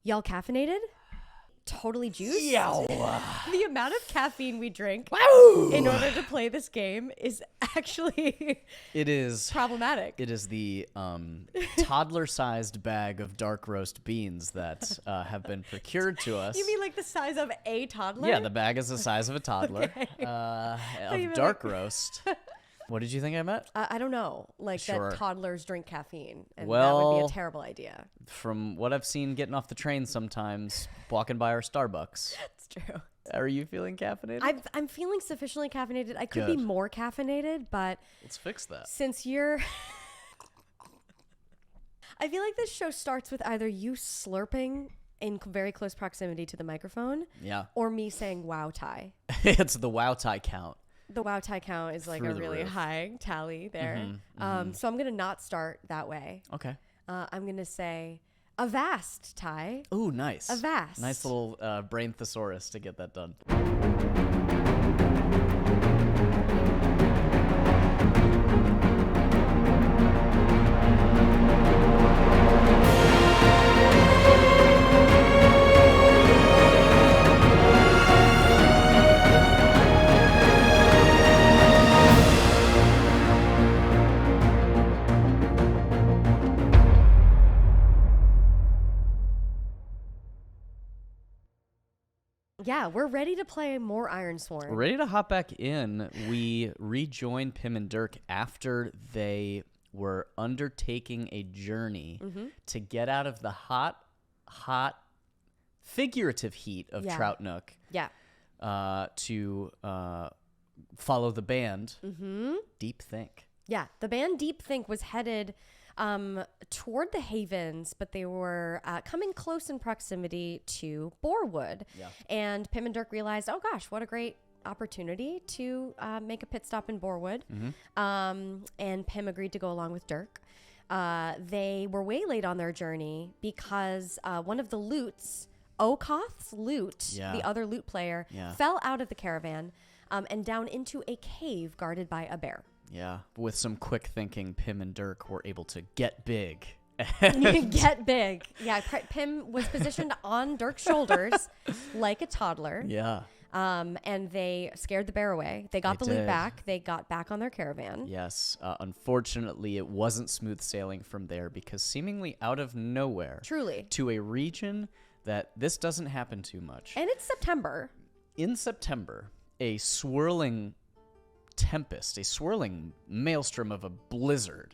Y'all caffeinated? Totally juiced? Yow. The amount of caffeine we drink Wow. in order to play this game is actually It is problematic. It is the toddler-sized bag of dark roast beans that have been procured to us. You mean like the size of a toddler? Yeah, the bag is the size of a toddler Okay. of dark roast. What did you think I meant? I don't know. Like Sure. that toddlers drink caffeine. And that would be Well- a terrible idea. From what I've seen getting off the train sometimes, walking by our Starbucks. It's true. Are you feeling caffeinated? I'm feeling sufficiently caffeinated. I could be Good. more caffeinated, but Let's fix that. since you're... I feel like this show starts with either you slurping in very close proximity to the microphone Yeah. or me saying wow tie. It's the wow tie count. The wow tie count is like Through a the really roof. high tally there. So I'm going to not start that way. Okay. I'm going to say avast tie. Ooh, nice. Avast. Nice little brain thesaurus to get that done. Yeah, we're ready to play more Ironsworn. Ready to hop back in. We rejoin Pim and Dirk after they were undertaking a journey to get out of the hot figurative heat of Yeah. Troutnook Yeah. to follow the band. Deep Think. Yeah, the band Deep Think was headed toward the Havens, but they were coming close in proximity to Boarwood. Yeah. And Pim and Dirk realized, oh gosh, what a great opportunity to make a pit stop in Borewood. And Pim agreed to go along with Dirk. They were waylaid on their journey because one of the loots, Okoth's loot, Yeah. the other loot player, Yeah. fell out of the caravan and down into a cave guarded by a bear. Yeah. With some quick thinking, Pim and Dirk were able to get big. Get big. Yeah, Pim was positioned on Dirk's shoulders like a toddler. Yeah. And they scared the bear away. They got They the loot did. back. They got back on their caravan. Yes. Unfortunately, it wasn't smooth sailing from there because seemingly out of nowhere Truly. to a region that this doesn't happen too much. And it's September. In September, a swirling tempest, a swirling maelstrom of a blizzard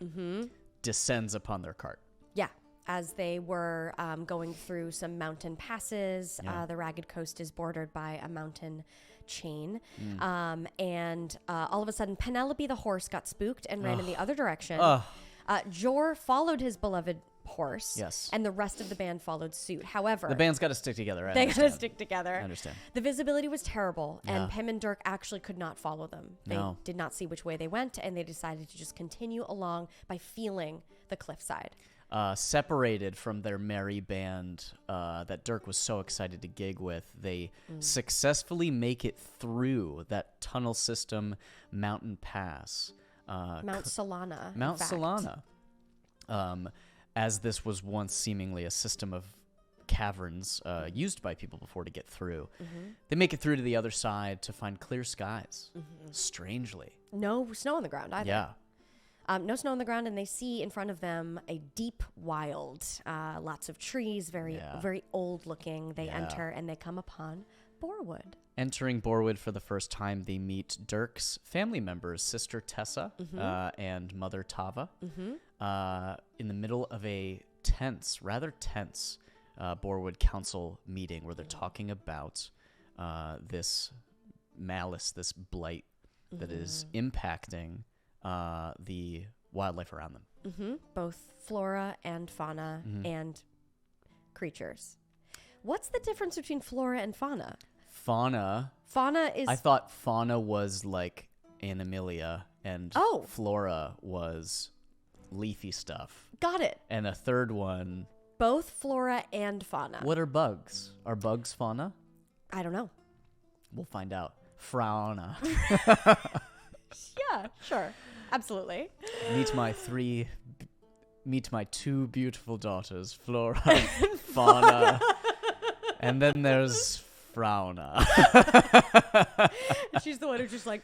descends upon their cart. Yeah. As they were going through some mountain passes, the ragged coast is bordered by a mountain chain. And all of a sudden, Penelope the horse got spooked and ran in the other direction. Jor followed his beloved horse. Yes. And the rest of the band followed suit. However, The band's got to stick together. they got to stick together. I understand. The visibility was terrible, Yeah. and Pim and Dirk actually could not follow them. They No. did not see which way they went, and they decided to just continue along by feeling the cliffside. Separated from their merry band that Dirk was so excited to gig with, they successfully make it through that tunnel system mountain pass. Mount Solana. in Mount fact. Solana. As this was once seemingly a system of caverns used by people before to get through. They make it through to the other side to find clear skies. Strangely. No snow on the ground either. Yeah. No snow on the ground, and they see in front of them a deep wild. Lots of trees, very old looking. They enter, and they come upon Borewood. Entering Borewood for the first time, they meet Dirk's family members, sister Tessa and mother Tava, in the middle of a rather tense Borewood council meeting where they're talking about this malice, this blight that is impacting the wildlife around them. Both flora and fauna and creatures. What's the difference between flora and fauna? Fauna. Fauna is... I thought fauna was like Animalia and Oh. flora was leafy stuff. Got it. And a third one. Both flora and fauna. What are bugs? Are bugs fauna? I don't know. We'll find out. Fauna. Yeah, sure. Absolutely. Meet my two beautiful daughters, Flora, Fauna, And then there's Frauna. She's the one who's just like,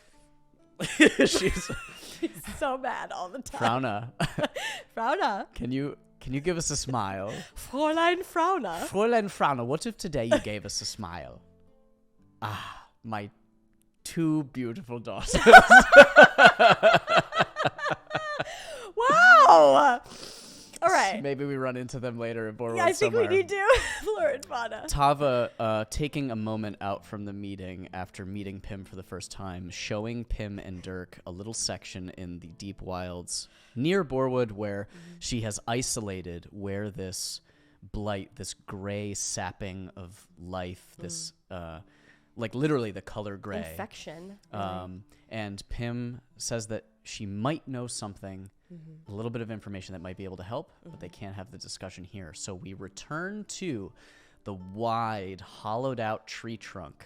She's so mad all the time. Frauna, can you give us a smile? Fräulein Frauna. Fräulein Frauna, what if today you gave us a smile? My 2 beautiful daughters. Wow. All right. Maybe we run into them later in Borewood. Yeah, I think somewhere. we need to. Fleur and Fauna. Tava, taking a moment out from the meeting after meeting Pym for the first time, showing Pym and Dirk a little section in the deep wilds near Boarwood where she has isolated where this blight, this gray sapping of life, this, like literally the color gray. Infection. And Pym says that she might know something, a little bit of information that might be able to help, but they can't have the discussion here. So we return to the wide, hollowed-out tree trunk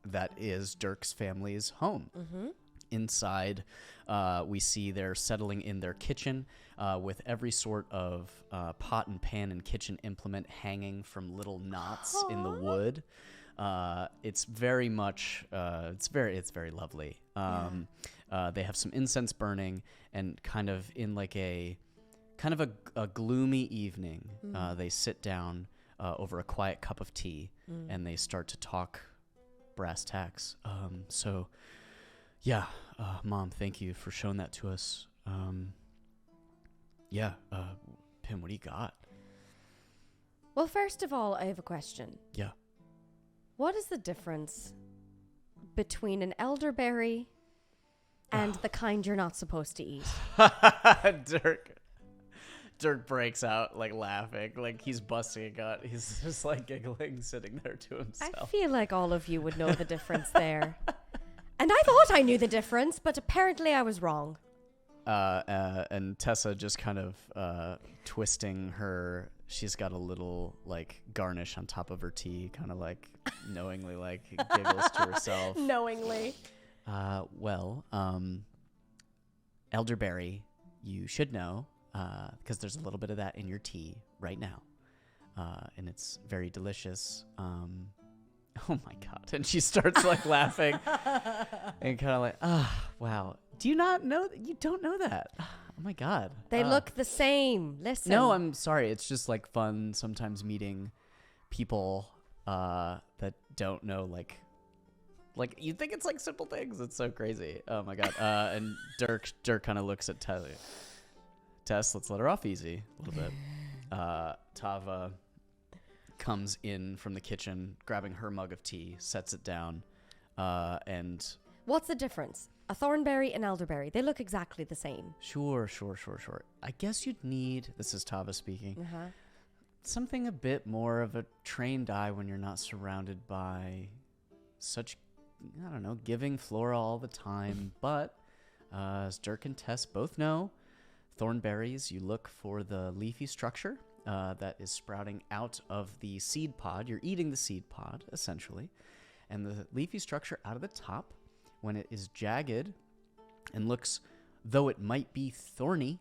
that is Dirk's family's home. Inside, we see they're settling in their kitchen with every sort of pot and pan and kitchen implement hanging from little knots in the wood. It's very much, it's very lovely. They have some incense burning, and kind of in like a gloomy evening, they sit down over a quiet cup of tea, and they start to talk brass tacks. Mom, thank you for showing that to us. Pym, what do you got? Well, first of all, I have a question. Yeah. What is the difference between an elderberry and the kind you're not supposed to eat? Dirk breaks out, like, laughing, like he's busting a gut. He's just, like, giggling, sitting there to himself. I feel like all of you would know the difference there. And I thought I knew the difference, but apparently I was wrong. And Tessa just kind of twisting her... She's got a little, like, garnish on top of her tea, kind of, like, knowingly, like, giggles to herself. Knowingly. Elderberry, you should know, because there's a little bit of that in your tea right now. And it's very delicious. Oh my God. And she starts like laughing and kind of like, wow. Do you not know that? You don't know that. Oh my God. They look the same. Listen. No, I'm sorry. It's just like fun sometimes meeting people that don't know, like you think it's like simple things. It's so crazy. Oh my God. And Dirk kind of looks at Tess, let's let her off easy a little bit. Tava comes in from the kitchen, grabbing her mug of tea, sets it down, and... What's the difference? A thornberry and elderberry. They look exactly the same. Sure. I guess you'd need, this is Tava speaking, something a bit more of a trained eye when you're not surrounded by such, I don't know, giving flora all the time. But as Dirk and Tess both know, thornberries, you look for the leafy structure that is sprouting out of the seed pod. You're eating the seed pod, essentially. And the leafy structure out of the top, when it is jagged and looks, though it might be thorny.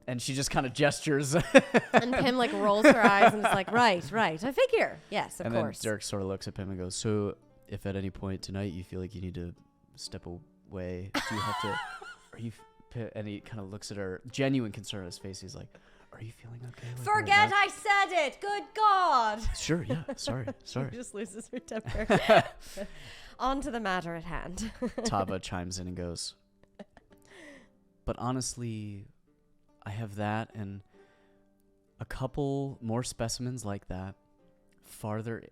And she just kind of gestures. And Pym like rolls her eyes and is like, right. I figure. Yes, of course. And then Dirk sort of looks at Pym and goes, so if at any point tonight you feel like you need to step away, do you have to, and he kind of looks at her, genuine concern on his face. He's like, are you feeling okay? Forget I said it. Good God. Sure, yeah. Sorry. She just loses her temper. On to the matter at hand. Tava chimes in and goes, but honestly, I have that and a couple more specimens like that farther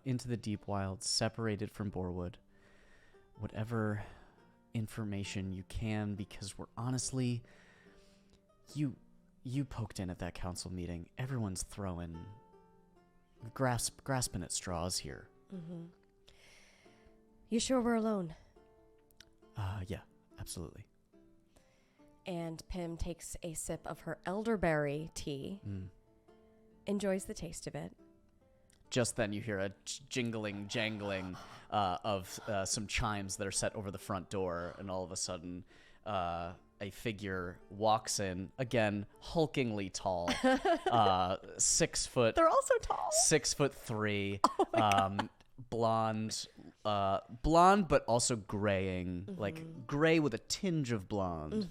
into the deep wilds, separated from Borewood. Whatever information you can, because we're honestly, you poked in at that council meeting. Everyone's grasping at straws here. Mm-hmm. You sure we're alone? Yeah, absolutely. And Pym takes a sip of her elderberry tea, enjoys the taste of it. Just then you hear a jangling of some chimes that are set over the front door, and all of a sudden a figure walks in, again, hulkingly tall, 6 foot. They're also tall. 6'3", Oh blonde, but also graying, like gray with a tinge of blonde.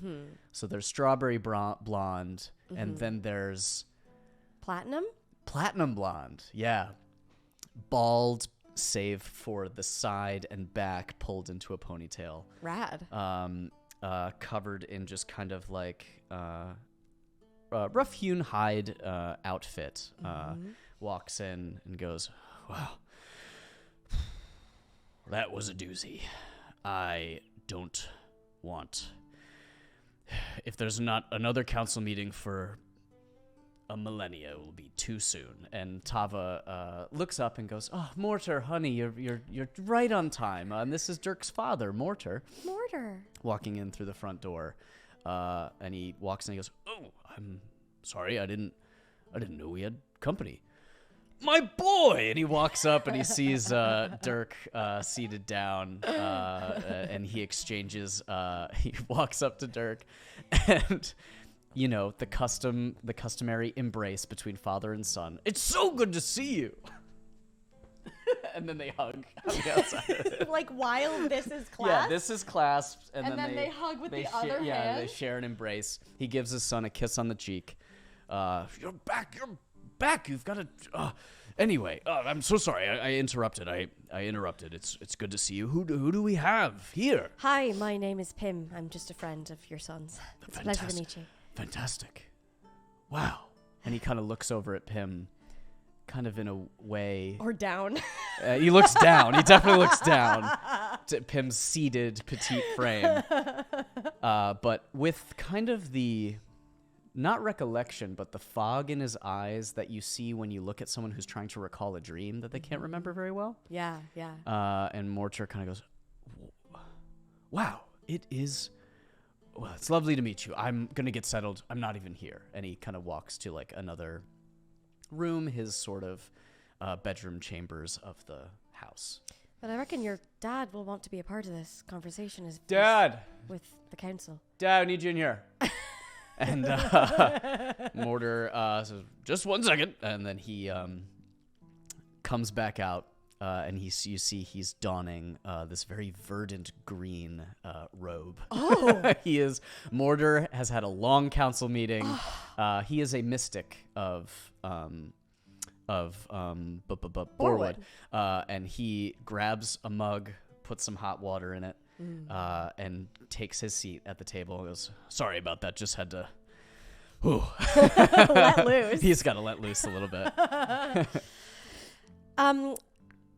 So there's strawberry blonde, and then there's platinum blonde. Yeah, bald, save for the side and back, pulled into a ponytail. Rad. Covered in just kind of like rough-hewn hide outfit. Walks in and goes, "Wow, that was a doozy. I don't want... If there's not another council meeting for a millennia, it will be too soon." And Tava looks up and goes, "Oh, Mortar, honey, you're right on time. And this is Dirk's father, Mortar." Mortar. Walking in through the front door, and he walks in and he goes, "Oh, I'm sorry, I didn't know we had company. My boy!" And he walks up and he sees Dirk seated down, and he exchanges. He walks up to Dirk, and the customary embrace between father and son. "It's so good to see you." And then they hug on the outside. Like while this is clasped? Yeah, this is clasped. And then they hug with the other hand? Yeah, they share an embrace. He gives his son a kiss on the cheek. You're back. You've got to... Anyway, I'm so sorry. I interrupted. I interrupted. It's good to see you. Who do we have here? Hi, my name is Pim. I'm just a friend of your son's. It's a pleasure to meet you. Fantastic. Wow. And he kind of looks over at Pim, kind of in a way... Or down. He looks down. He definitely looks down to Pim's seated, petite frame. But with kind of the... Not recollection, but the fog in his eyes that you see when you look at someone who's trying to recall a dream that they can't remember very well. Yeah. And Mortar kind of goes, "Wow, it is... Well, it's lovely to meet you. I'm going to get settled. I'm not even here." And he kind of walks to like another room, his sort of bedroom chambers of the house. But I reckon your dad will want to be a part of this conversation. Dad! With the council. Dad, I need you in here. And Mortar says, "Just 1 second." And then he comes back out, and you see he's donning this very verdant green robe. Oh! Mortar has had a long council meeting. He is a mystic of Boarwood. And he grabs a mug, puts some hot water in it, and takes his seat at the table and goes, "Sorry about that, just had to let loose." He's got to let loose a little bit.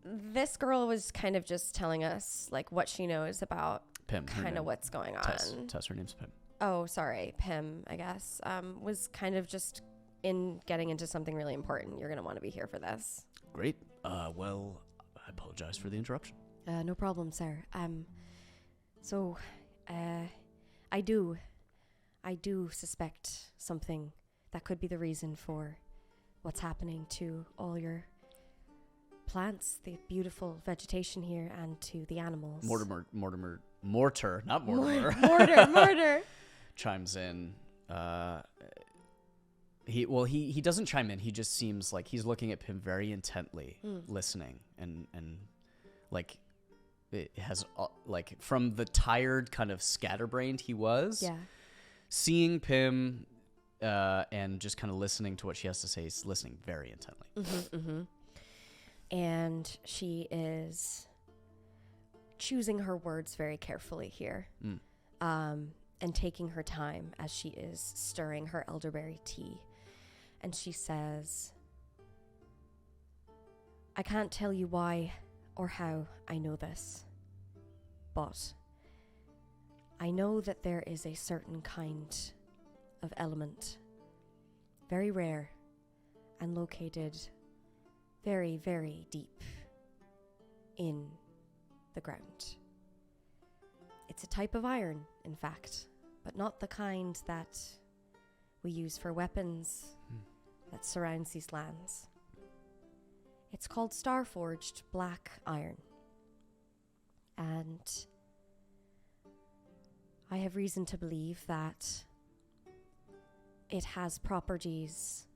This girl was kind of just telling us like what she knows about Pim, kind of what's going on. Tess, her name's Pim. Oh, sorry, Pim, I guess. Was kind of just getting into something really important. You're going to want to be here for this. Great. Well, I apologize for the interruption. No problem, sir. So, I do suspect something that could be the reason for what's happening to all your plants, the beautiful vegetation here, and to the animals. Mortar, not Mortimer. Mortar. Chimes in. He doesn't chime in. He just seems like he's looking at Pim very intently, listening, and like it has like from the tired kind of scatterbrained he was. Yeah. Seeing Pim and just kind of listening to what she has to say, he's listening very intently. And she is choosing her words very carefully here, and taking her time as she is stirring her elderberry tea. And she says, "I can't tell you why or how I know this, but I know that there is a certain kind of element, very rare and located very, very deep in the ground. It's a type of iron, in fact, but not the kind that we use for weapons that surrounds these lands. It's called star-forged black iron. And I have reason to believe that it has properties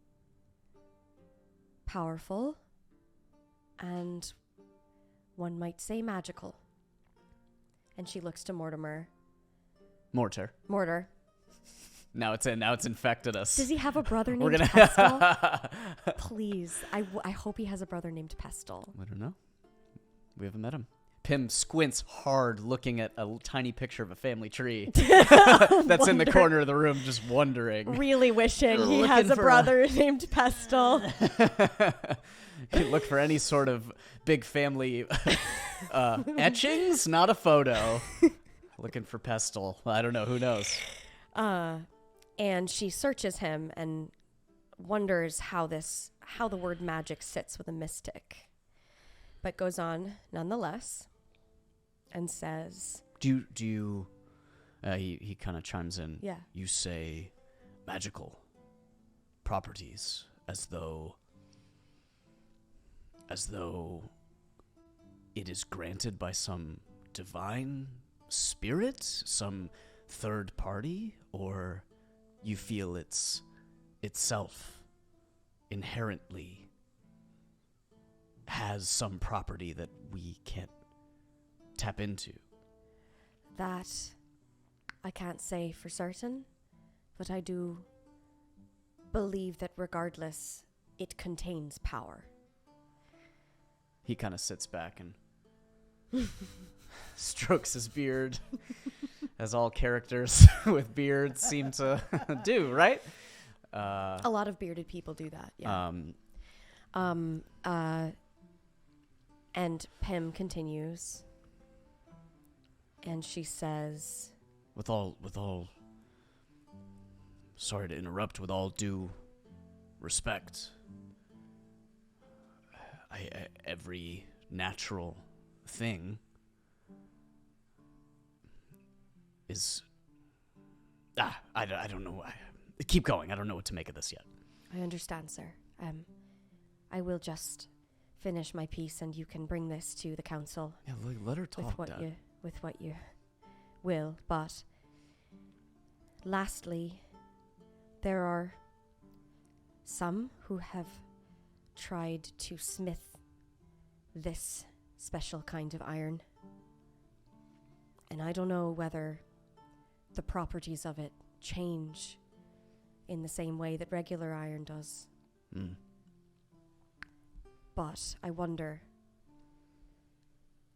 powerful and one might say magical. And she looks to Mortimer. Mortar. Now it's infected us. Does he have a brother named Pestle? Please. I hope he has a brother named Pestle. I don't know. We haven't met him. Pim squints hard looking at a tiny picture of a family tree that's in the corner of the room, just wondering. Really wishing he has a brother named Pestle. Look for any sort of big family etchings, not a photo. Looking for Pestle. I don't know. Who knows? And she searches him and wonders how the word magic sits with a mystic. But goes on nonetheless and says, Do you he kind of chimes in. Yeah. You say magical properties as though it is granted by some divine spirit, some third party, or you feel it's itself inherently has some property that we can't tap into. That I can't say for certain, but I do believe that regardless, it contains power. He kind of sits back and strokes his beard, as all characters with beards seem to do, right? A lot of bearded people do that, yeah. And Pim continues, and she says, with all sorry to interrupt, with all due respect, every natural thing is I don't know. Keep going. I don't know what to make of this yet. I understand, sir. I will just finish my piece, and you can bring this to the council. Yeah, let her talk. With what you will. But lastly, there are some who have tried to smith this special kind of iron, and I don't know whether the properties of it change in the same way that regular iron does. But I wonder,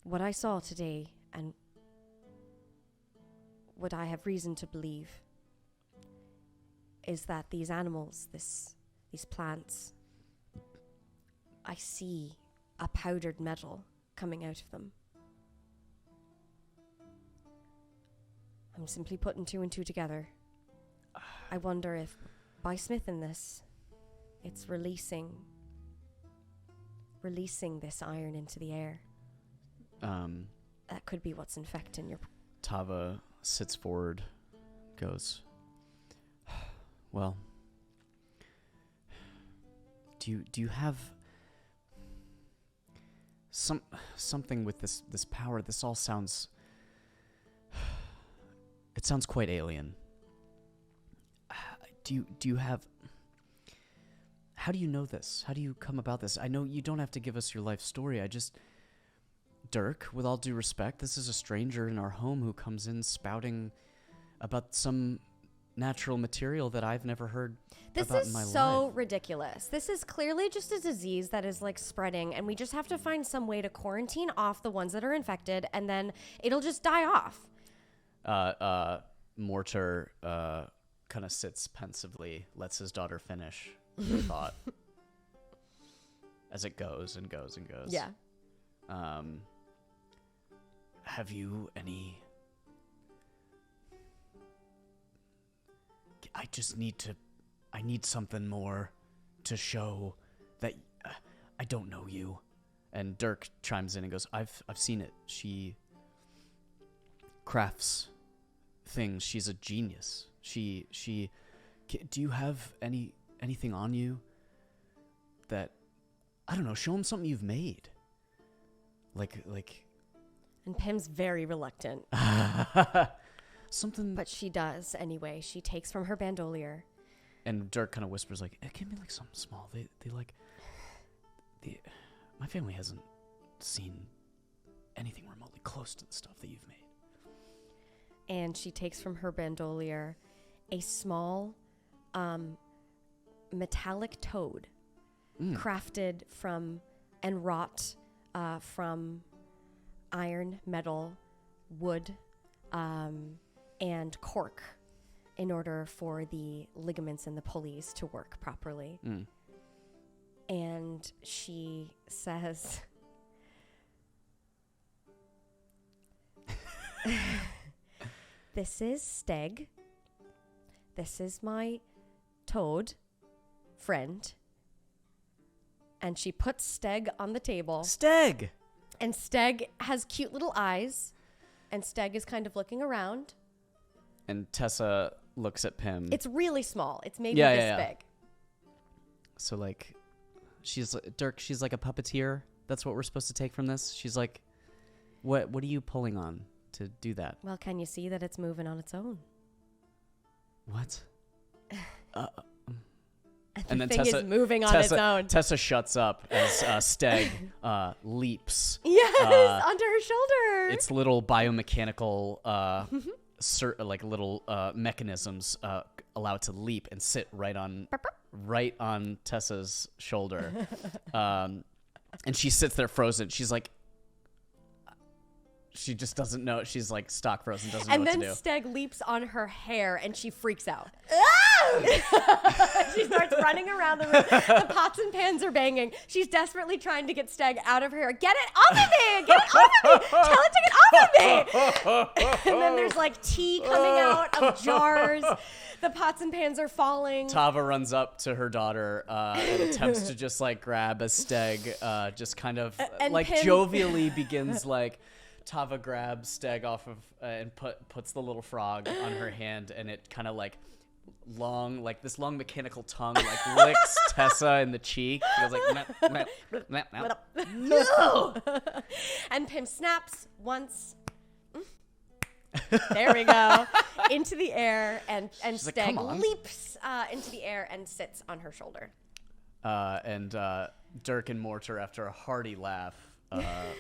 what I saw today and what I have reason to believe is that these animals, these plants, I see a powdered metal coming out of them. I'm simply putting two and two together. I wonder if by smithing this, it's releasing this iron into the air. That could be what's infecting your... Tava sits forward, goes, well, do you have something with this power? This all sounds... It sounds quite alien. Do you have... How do you know this? How do you come about this? I know you don't have to give us your life story. Dirk, with all due respect, this is a stranger in our home who comes in spouting about some natural material that I've never heard about in my life. This is so ridiculous. This is clearly just a disease that is like spreading, and we just have to find some way to quarantine off the ones that are infected, and then it'll just die off. Mortar kind of sits pensively, lets his daughter finish her thought as it goes and goes and goes. Yeah. Have you any... I need something more to show that I don't know you. And Dirk chimes in and goes, I've seen it. She crafts things. She's a genius. She do you have anything on you that, I don't know, show him something you've made. Like And Pim's very reluctant. something. But she does anyway. She takes from her bandolier. And Dirk kind of whispers like, "Give me like something small. My family hasn't seen anything remotely close to the stuff that you've made." And she takes from her bandolier a small, metallic toad, crafted from and wrought from iron, metal, wood, and cork, in order for the ligaments and the pulleys to work properly. And she says, "This is Stegg. This is my toad friend." And she puts Stegg on the table. Stag! And Stegg has cute little eyes. And Stegg is kind of looking around. And Tessa looks at Pym. It's really small. It's maybe this big. So, like, Dirk, she's like a puppeteer. That's what we're supposed to take from this. She's like, what are you pulling on to do that? Well, can you see that it's moving on its own? What? And then thing is moving on its own. Tessa shuts up as Stag leaps. Yes, onto her shoulder. Its little biomechanical, little mechanisms allow it to leap and sit right on Tessa's shoulder. And she sits there frozen. She's like, she just doesn't know. She's like stock frozen, doesn't know what to do. And then Stag leaps on her hair and she freaks out. She starts running around the room. The pots and pans are banging. She's desperately trying to get Stag out of her hair. Get it off of me! Get it off of me! Tell it to get off of me! And then there's like tea coming out of jars. The pots and pans are falling. Tava runs up to her daughter and attempts to just like grab a Steg, just kind of like Pym jovially begins like. Tava grabs Steg off of and puts the little frog on her hand, and it kind of like this long mechanical tongue like licks Tessa in the cheek. She goes like no. And Pym snaps once. There we go. Into the air, and Steg leaps into the air and sits on her shoulder. And Dirk and Mortar, after a hearty laugh,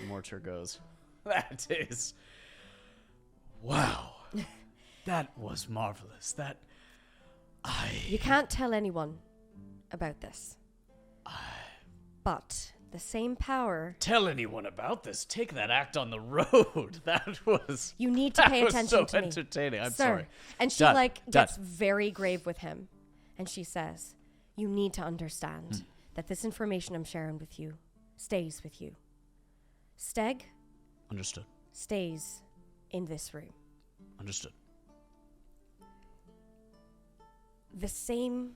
Mortar goes, "That is, wow, that was marvelous. You can't tell anyone about this. But the same power. Tell anyone about this. Take that act on the road. That was. You need to pay attention to me. Entertaining. I'm Sir. sorry." And she gets very grave with him, and she says, "You need to understand that this information I'm sharing with you stays with you. Steg." Understood. Stays in this room. Understood. The same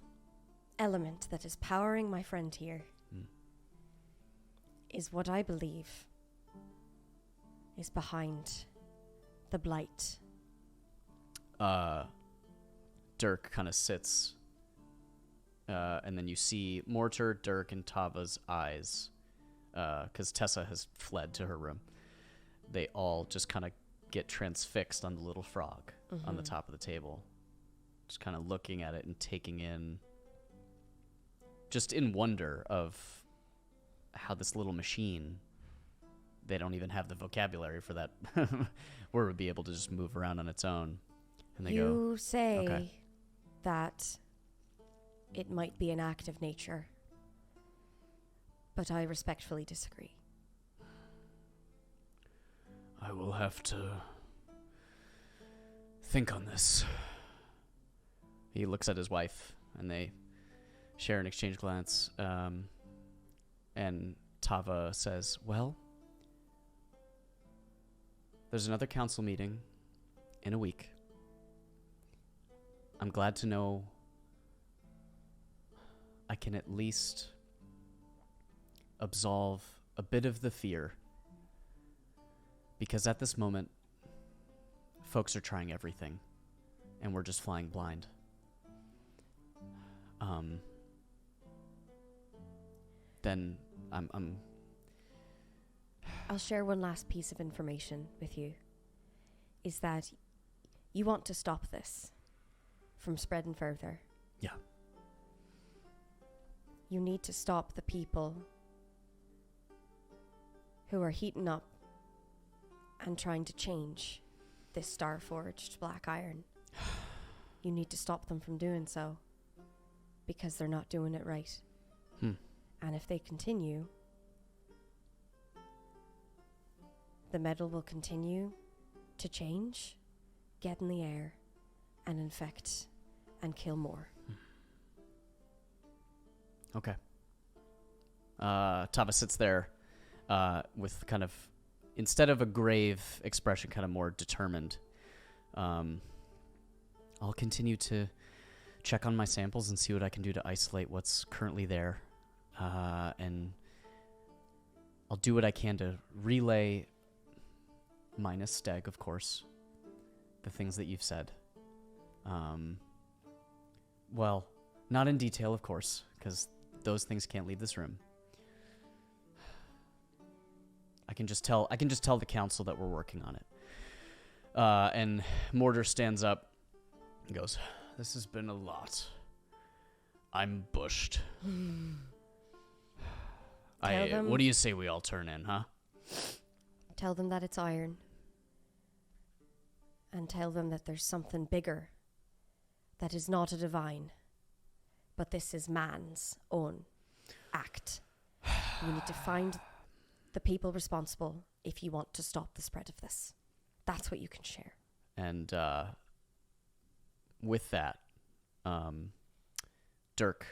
element that is powering my friend here is what I believe is behind the blight. Dirk kind of sits, and then you see Mortar, Dirk, and Tava's eyes, because Tessa has fled to her room. They all just kind of get transfixed on the little frog on the top of the table. Just kind of looking at it and taking in, just in wonder of how this little machine, they don't even have the vocabulary for that, where it would be able to just move around on its own. And they You say that it might be an act of nature, but I respectfully disagree. I will have to think on this. He looks at his wife, and they share an exchange glance. And Tava says, "Well, there's another council meeting in a week. I'm glad to know I can at least absolve a bit of the fear. Because at this moment, folks are trying everything, and we're just flying blind. Then I'll share one last piece of information with you, is that You want to stop this from spreading further. Yeah. You need to stop the people who are heating up and trying to change this star-forged black iron. You need to stop them from doing so because they're not doing it right. And if they continue, the metal will continue to change, get in the air, and infect and kill more. Okay. Tava sits there with kind of, instead of a grave expression, kind of more determined. I'll continue to check on my samples and see what I can do to isolate what's currently there. And I'll do what I can to relay, minus Stag, of course, the things that you've said. Well, not in detail, of course, because those things can't leave this room. I can just tell the council that we're working on it. And Mortar stands up and goes, "This has been a lot. I'm bushed. What do you say we all turn in, huh?" Tell them that it's iron. And tell them that there's something bigger that is not a divine, but this is man's own act. You need to find the people responsible if you want to stop the spread of this. That's what you can share. And with that, Dirk,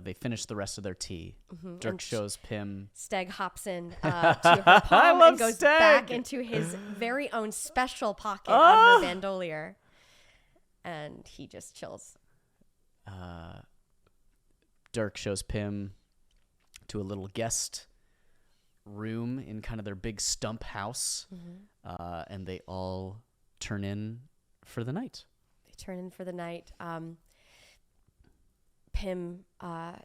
they finish the rest of their tea. Mm-hmm. Dirk shows Pim. Steg hops in to her palm and goes Steg. Back into his very own special pocket on her bandolier. And he just chills. Dirk shows Pim to a little guest room in kind of their big stump house. Mm-hmm. And they all turn in for the night. They turn in for the night. Pim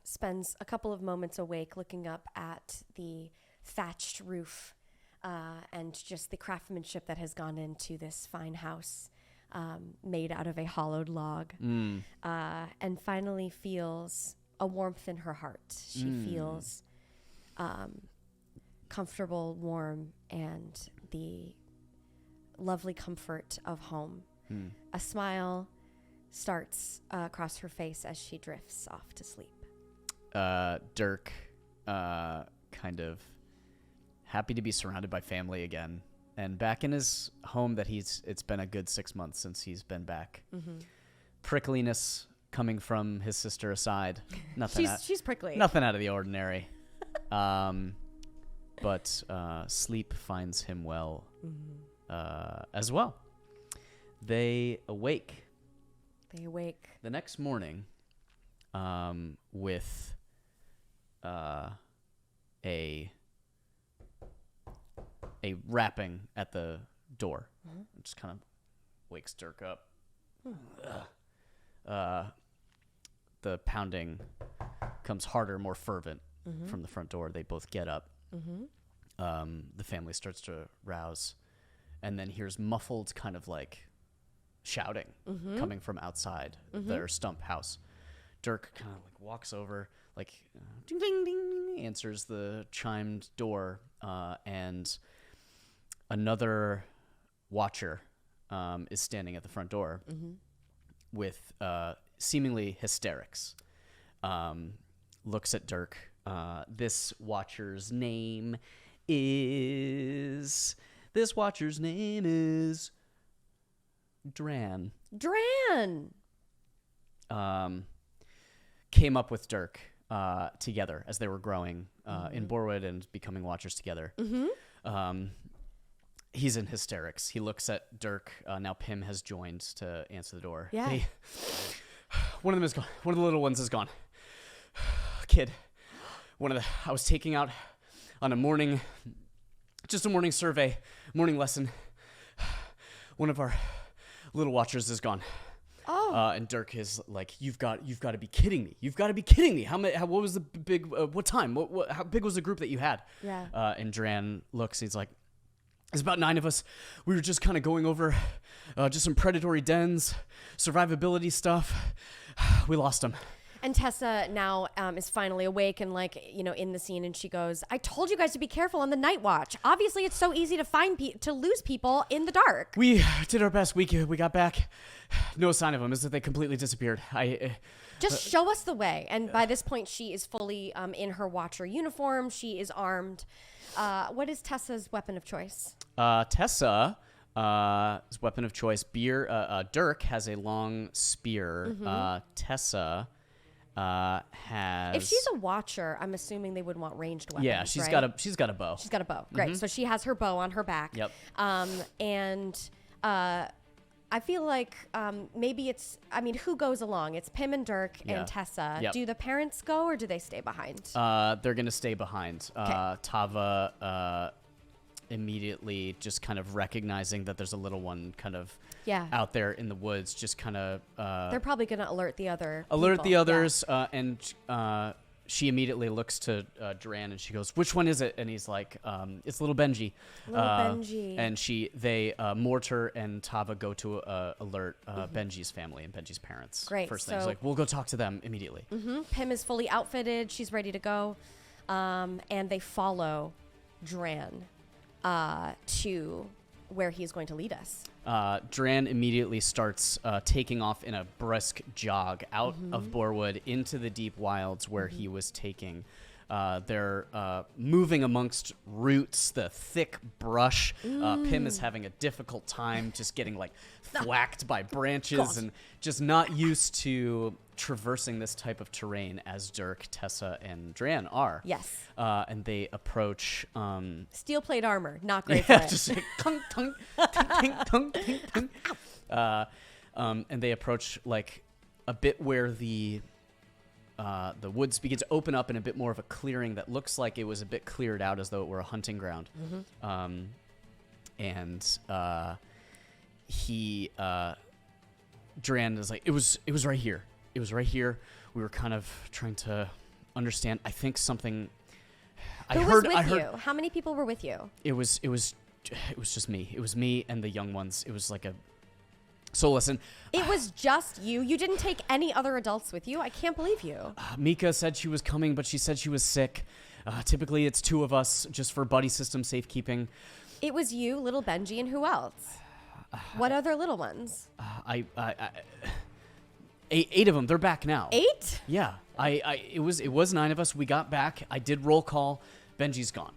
spends a couple of moments awake looking up at the thatched roof and just the craftsmanship that has gone into this fine house made out of a hollowed log, and finally feels a warmth in her heart. She feels comfortable, warm, and the lovely comfort of home. A smile starts across her face as she drifts off to sleep. Dirk, kind of happy to be surrounded by family again, and back in his home that it's been a good 6 months since he's been back. Mm-hmm. Prickliness coming from his sister aside. She's prickly. Nothing out of the ordinary. But sleep finds him well, as well. They awake. The next morning, with a rapping at the door. Mm-hmm. It just kind of wakes Dirk up. The pounding comes harder, more fervent from the front door. They both get up. Mm-hmm. The family starts to rouse, and then hears muffled kind of like shouting coming from outside their stump house. Dirk kind of like walks over, like ding ding ding, answers the chimed door, and another watcher is standing at the front door with seemingly hysterics. Looks at Dirk. This watcher's name is Dran. Came up with Dirk together as they were growing in Boarwood and becoming watchers together. He's in hysterics. He looks at Dirk. Now Pim has joined to answer the door. Yeah. One of them is gone. One of the little ones is gone. Kid. I was taking out on a morning survey, morning lesson. One of our little watchers is gone. Oh. And Dirk is like, you've got to be kidding me. You've got to be kidding me. What was the big, what time? How big was the group that you had? Yeah. And Dran looks, he's like, There's about 9 of us. We were just kind of going over just some predatory dens, survivability stuff. We lost them. And Tessa now is finally awake and in the scene, and she goes, "I told you guys to be careful on the night watch. Obviously, it's so easy to to lose people in the dark." We did our best. We got back. No sign of them. Is that they completely disappeared. Just show us the way. And by this point, she is fully in her Watcher uniform. She is armed. What is Tessa's weapon of choice? Tessa's weapon of choice. Dirk has a long spear. Tessa has. If she's a Watcher, I'm assuming they would want ranged weapons. Yeah, she's right? got a bow. She's got a bow. Great. So she has her bow on her back. Yep. I feel like maybe who goes along? It's Pim and Dirk and Tessa. Yep. Do the parents go or do they stay behind? They're going to stay behind. Okay. Tava immediately just kind of recognizing that there's a little one kind of out there in the woods, just kind of... they're probably going to alert the other Alert people. the others, and she immediately looks to Dran and she goes, "Which one is it?" And he's like, "It's little Benji." Benji. And Mortar and Tava go to alert Benji's family and Benji's parents. Great. First thing, he's like, "We'll go talk to them immediately." Pim is fully outfitted. She's ready to go. And they follow Dran to where he's going to lead us. Dran immediately starts taking off in a brisk jog out of Boarwood into the deep wilds where he was taking. They're moving amongst roots, the thick brush. Pim is having a difficult time just getting thwacked by branches and just not used to traversing this type of terrain as Dirk, Tessa, and Dran are. Yes. And they approach... steel plate armor, not great for it. Just like tung, tung, ting, tung, ting, tung. And they approach a bit where the woods begin to open up in a bit more of a clearing that looks like it was a bit cleared out as though it were a hunting ground. Dran is like, it was right here. It was right here. We were kind of trying to understand. I think something. Who was with you? How many people were with you? It was just me. It was me and the young ones. It was like a. So listen. It was just you. You didn't take any other adults with you. I can't believe you. Mika said she was coming, but she said she was sick. Typically, it's 2 of us just for buddy system safekeeping. It was you, little Benji, and who else? What other little ones? 8 of them. They're back now. 8? Yeah. It was 9 of us. We got back. I did roll call. Benji's gone.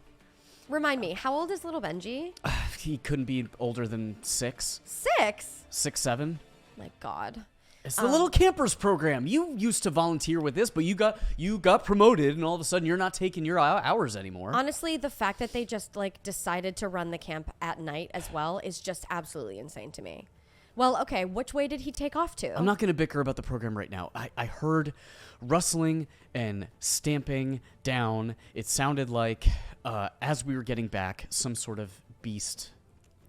Remind me, how old is little Benji? He couldn't be older than 6. 6? 6, 7. My God. It's the little campers program. You used to volunteer with this, but you got promoted, and all of a sudden you're not taking your hours anymore. Honestly, the fact that they just decided to run the camp at night as well is just absolutely insane to me. Well, okay, which way did he take off to? I'm not going to bicker about the program right now. I heard rustling and stamping down. It sounded like, as we were getting back, some sort of beast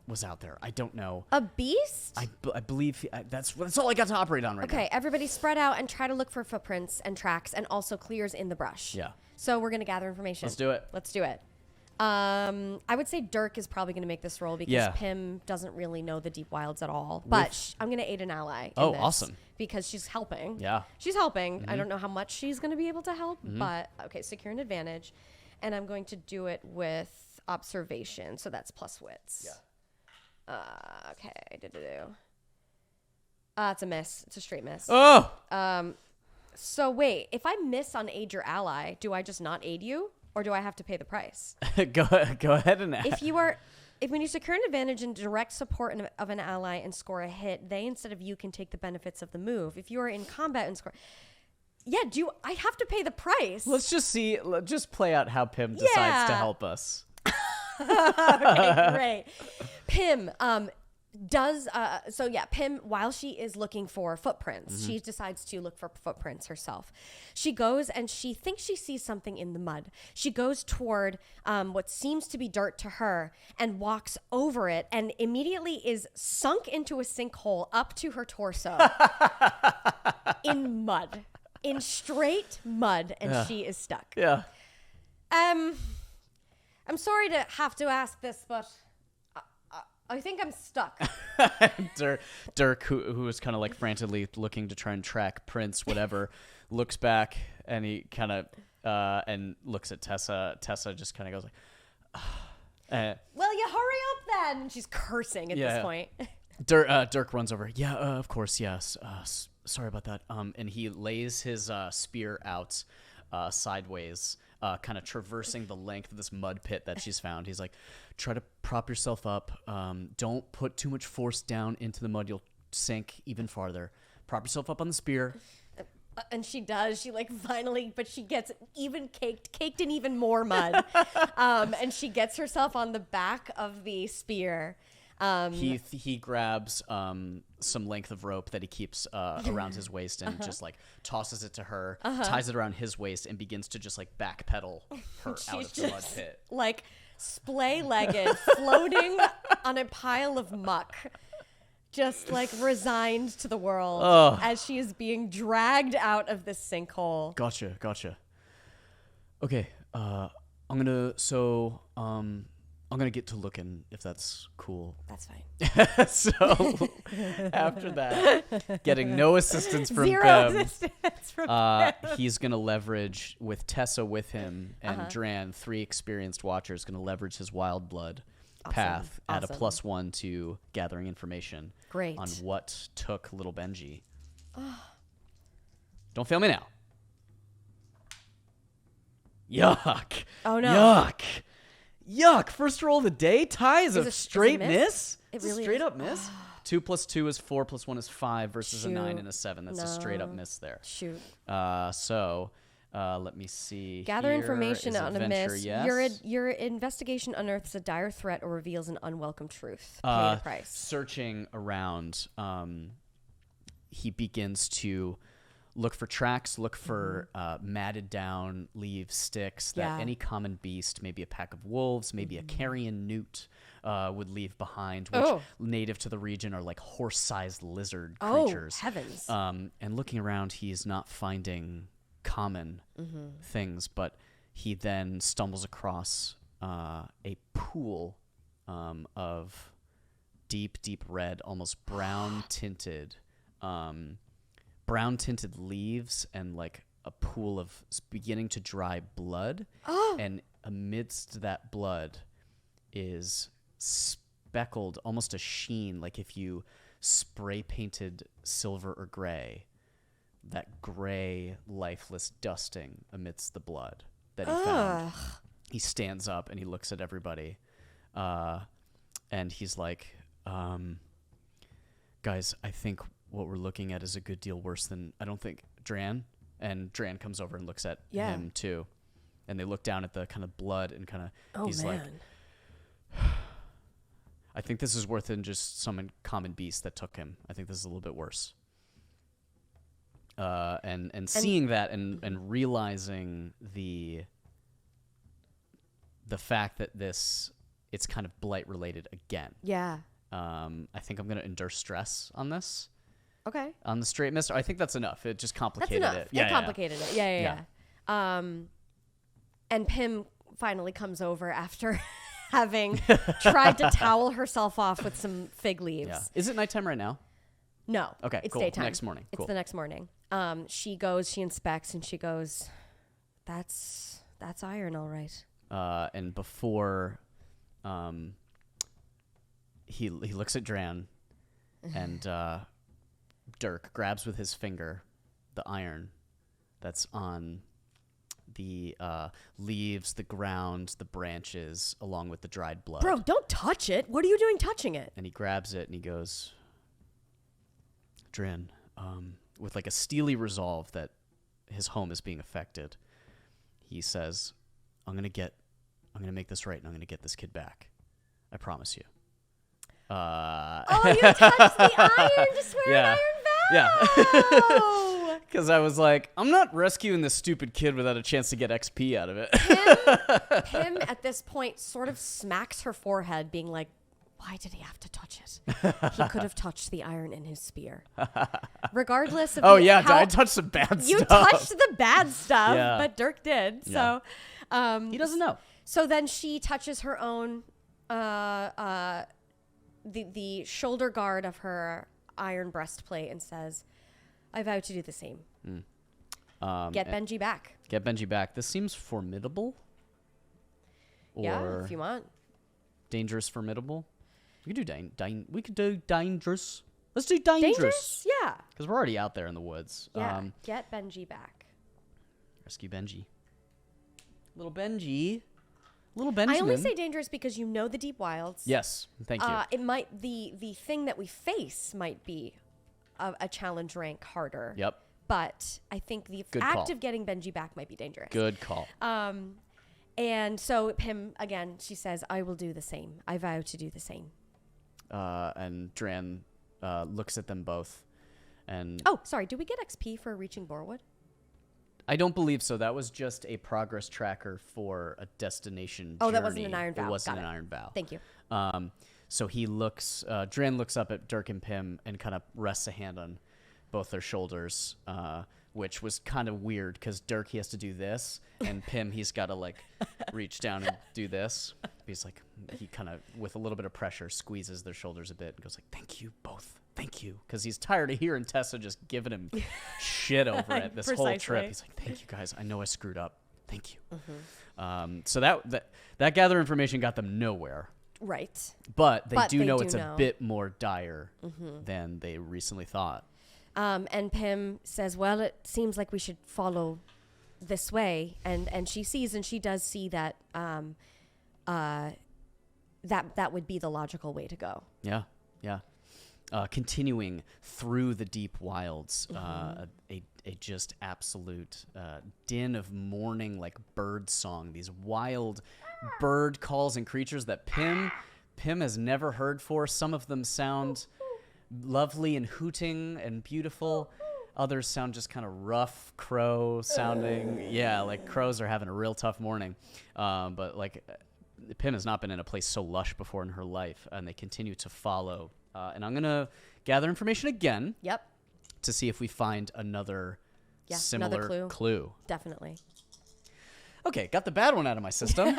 was out there. I don't know. A beast? I believe that's all I got to operate on right now. Okay, everybody spread out and try to look for footprints and tracks and also clears in the brush. Yeah. So we're going to gather information. Let's do it. Let's do it. I would say Dirk is probably going to make this role because Pim doesn't really know the deep wilds at all. But I'm going to aid an ally. Oh, this awesome. Because she's helping. Yeah. She's helping. I don't know how much she's going to be able to help, but okay, secure an advantage. And I'm going to do it with observation. So that's plus wits. Yeah. Okay. It's a miss. It's a straight miss. Oh! So wait, if I miss on aid your ally, do I just not aid you? Or do I have to pay the price? Go ahead and ask. If when you secure an advantage in direct support of an ally and score a hit, they instead of you can take the benefits of the move. If you are in combat and score, I have to pay the price? Let's just play out how Pim decides to help us. Okay, great. Pim Pim, while she is looking for footprints, she decides to look for footprints herself. She goes and she thinks she sees something in the mud. She goes toward what seems to be dirt to her and walks over it and immediately is sunk into a sinkhole up to her torso in mud, in straight mud, and she is stuck. Yeah. I'm sorry to have to ask this, but I think I'm stuck. Dirk, who was kind of like frantically looking to try and track Prince, whatever, looks back and he kind of and looks at Tessa. Tessa just kind of goes like, "Well, you hurry up then." And she's cursing at this point. Dirk runs over. Yeah, of course, yes. Sorry about that. And he lays his spear out sideways, kind of traversing the length of this mud pit that she's found. He's like, try to prop yourself up. Don't put too much force down into the mud. You'll sink even farther. Prop yourself up on the spear. And she does. She like finally, but she gets even caked in even more mud. And she gets herself on the back of the spear. He grabs some length of rope that he keeps around his waist and just like tosses it to her, ties it around his waist, and begins to just like backpedal her out of the mud pit. Like splay-legged, floating on a pile of muck. Just like resigned to the world as she is being dragged out of this sinkhole. Gotcha. Okay, I'm gonna get to looking if that's cool. That's fine. So after that, getting no assistance from Pim, he's gonna leverage with Tessa with him and Dran, 3 experienced watchers, gonna leverage his wild blood path at a +1 to gathering information. Great. On what took little Benji. Don't fail me now. Yuck. Oh no. Yuck. First roll of the day. Tie is a straight miss. It really straight is. up miss. 2 + 2 is 4 + 1 is 5 versus a 9 and a 7. That's a straight up miss there. Shoot. Let me see. Gather Here information is on a adventure, miss. yes. Your investigation unearths a dire threat or reveals an unwelcome truth. Pay the price. Searching around, he begins to look for tracks, look for matted down leaves, sticks that any common beast, maybe a pack of wolves, maybe a carrion newt, would leave behind, which native to the region are like horse-sized lizard creatures. Oh, heavens. And looking around, he's not finding common things, but he then stumbles across a pool of deep red, almost brown tinted leaves, and like a pool of beginning to dry blood. And amidst that blood is speckled, almost a sheen, like if you spray painted silver or gray, that gray lifeless dusting amidst the blood that he found. He stands up and he looks at everybody, and he's like, guys, I think what we're looking at is a good deal worse than, I don't think, Dran. And Dran comes over and looks at him too. And they look down at the kind of blood and kind of, he's like, I think this is worse than just some common beast that took him. I think this is a little bit worse. And seeing that and realizing the fact that it's kind of blight related again. Yeah. I think I'm going to endure stress on this. Okay. On the straight miss. I think that's enough. It just complicated it. Yeah, it complicated it. Yeah. And Pim finally comes over after having tried to towel herself off with some fig leaves. Yeah. Is it nighttime right now? No. Okay, it's cool. daytime. Next morning. It's cool. the next morning. She inspects, and she goes, that's iron, all right. And before he looks at Dran, and Dirk grabs with his finger the iron that's on the leaves, the ground, the branches, along with the dried blood. Bro, don't touch it. What are you doing touching it? And he grabs it and he goes, Dran, with like a steely resolve that his home is being affected, he says, I'm going to make this right, and I'm going to get this kid back. I promise you. You touched the iron to swear an iron vow. Because I was like, I'm not rescuing this stupid kid without a chance to get XP out of it. Pim at this point sort of smacks her forehead, being like, why did he have to touch it? He could have touched the iron in his spear. Regardless of I touched some bad stuff. You touched the bad stuff, Yeah. but Dirk did. Yeah. So he doesn't know. So then she touches her own the shoulder guard of her iron breastplate and says, "I vow to do the same." Get Benji back. Get Benji back. This seems formidable. Yeah, if you want. Dangerous, formidable. We could do dangerous. Let's do dangerous. Yeah. Because we're already out there in the woods. Yeah. Get Benji back. Rescue Benji. Little Benji. Little Benjamin. I only say dangerous because you know the deep wilds. Yes. Thank you. It might the thing that we face might be a challenge rank harder. Yep. But I think the act of getting Benji back might be dangerous. Good call. And so Pym, again, she says, "I will do the same. I vow to do the same." And Dran looks at them both. And oh, sorry. Do we get XP for reaching Borewood? I don't believe so. That was just a progress tracker for a destination Oh, journey. that wasn't an iron vow. It wasn't an iron vow. Thank you. So he looks, Dran looks up at Dirk and Pym and kind of rests a hand on both their shoulders, which was kind of weird because Dirk, he has to do this, and Pym, he's got to like reach down and do this. He's like, he kind of, with a little bit of pressure, squeezes their shoulders a bit and goes like, "Thank you both. Thank you." Because he's tired of hearing Tessa just giving him shit over it this whole trip. He's like, "Thank you guys. I know I screwed up. Thank you." So that gather information got them nowhere. Right. But they do know it's a bit more dire than they recently thought. And Pym says, "Well, it seems like we should follow this way." And she sees, and she does see that that would be the logical way to go. Yeah. Continuing through the deep wilds, a just absolute din of mourning, like bird song. These wild bird calls and creatures that Pym has never heard for. Some of them sound lovely and hooting and beautiful. Others sound just kind of rough crow sounding. Yeah, like crows are having a real tough morning. But like Pym has not been in a place so lush before in her life, and they continue to follow. And I'm going to gather information again. Yep. To see if we find another similar another clue. Definitely. Okay, got the bad one out of my system.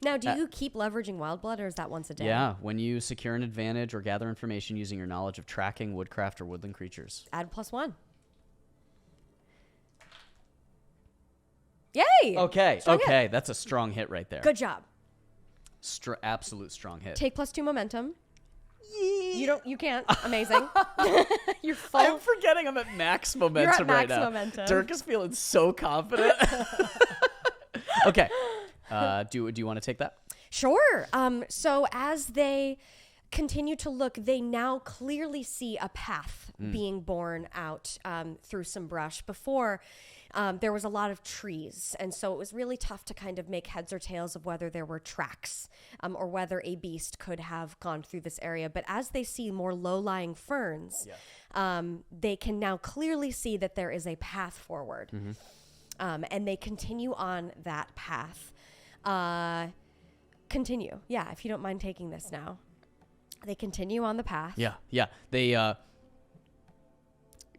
Now, do you keep leveraging wild blood, or is that once a day? Yeah, when you secure an advantage or gather information using your knowledge of tracking, woodcraft, or woodland creatures. Add +1. Yay! Okay, hit. That's a strong hit right there. Good job. Absolute strong hit. Take +2 momentum. You can't. Amazing. You're full. I'm forgetting I'm at max momentum right now. You're at max momentum. Dirk is feeling so confident. Okay. Do you want to take that? Sure. So as they continue to look, they now clearly see a path being borne out through some brush. Before, there was a lot of trees, and so it was really tough to kind of make heads or tails of whether there were tracks or whether a beast could have gone through this area. But as they see more low-lying ferns, they can now clearly see that there is a path forward. And they continue on that path. Continue. Yeah, if you don't mind taking this now. They continue on the path. Yeah. They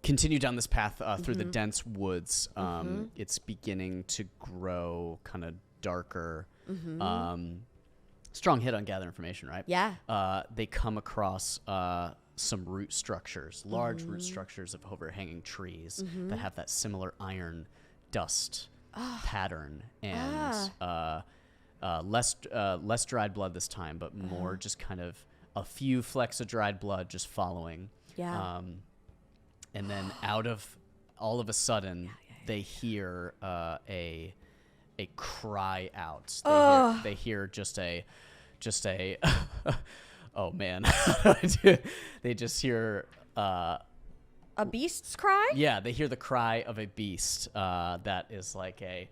continue down this path through the dense woods. It's beginning to grow kind of darker. Strong hit on gather information, right? Yeah. They come across some root structures, large root structures of overhanging trees that have that similar iron dust pattern, and less dried blood this time, but more just kind of a few flecks of dried blood just following. Yeah. And then all of a sudden, they hear a cry out. They hear just a oh man. They just hear a beast's cry? Yeah, they hear the cry of a beast that is like a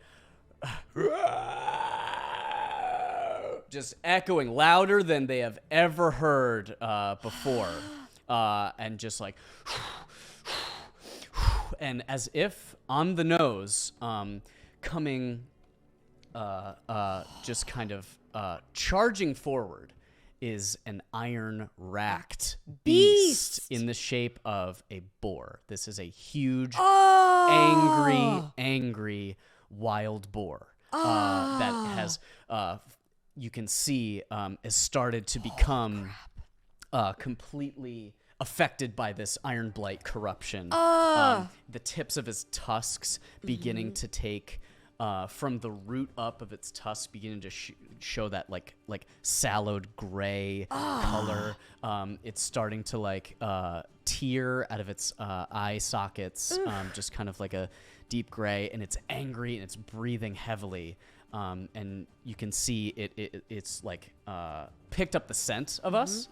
just echoing louder than they have ever heard before, and just like and as if on the nose, coming just kind of charging forward is an iron-racked beast in the shape of a boar. This is a huge, angry wild boar that has you can see has started to become completely affected by this Iron Blight corruption. The tips of his tusks beginning to take from the root up of its tusks, beginning to show that like sallowed gray color. It's starting to like tear out of its eye sockets, just kind of like a deep gray, and it's angry and it's breathing heavily. And you can see it's like picked up the scent of us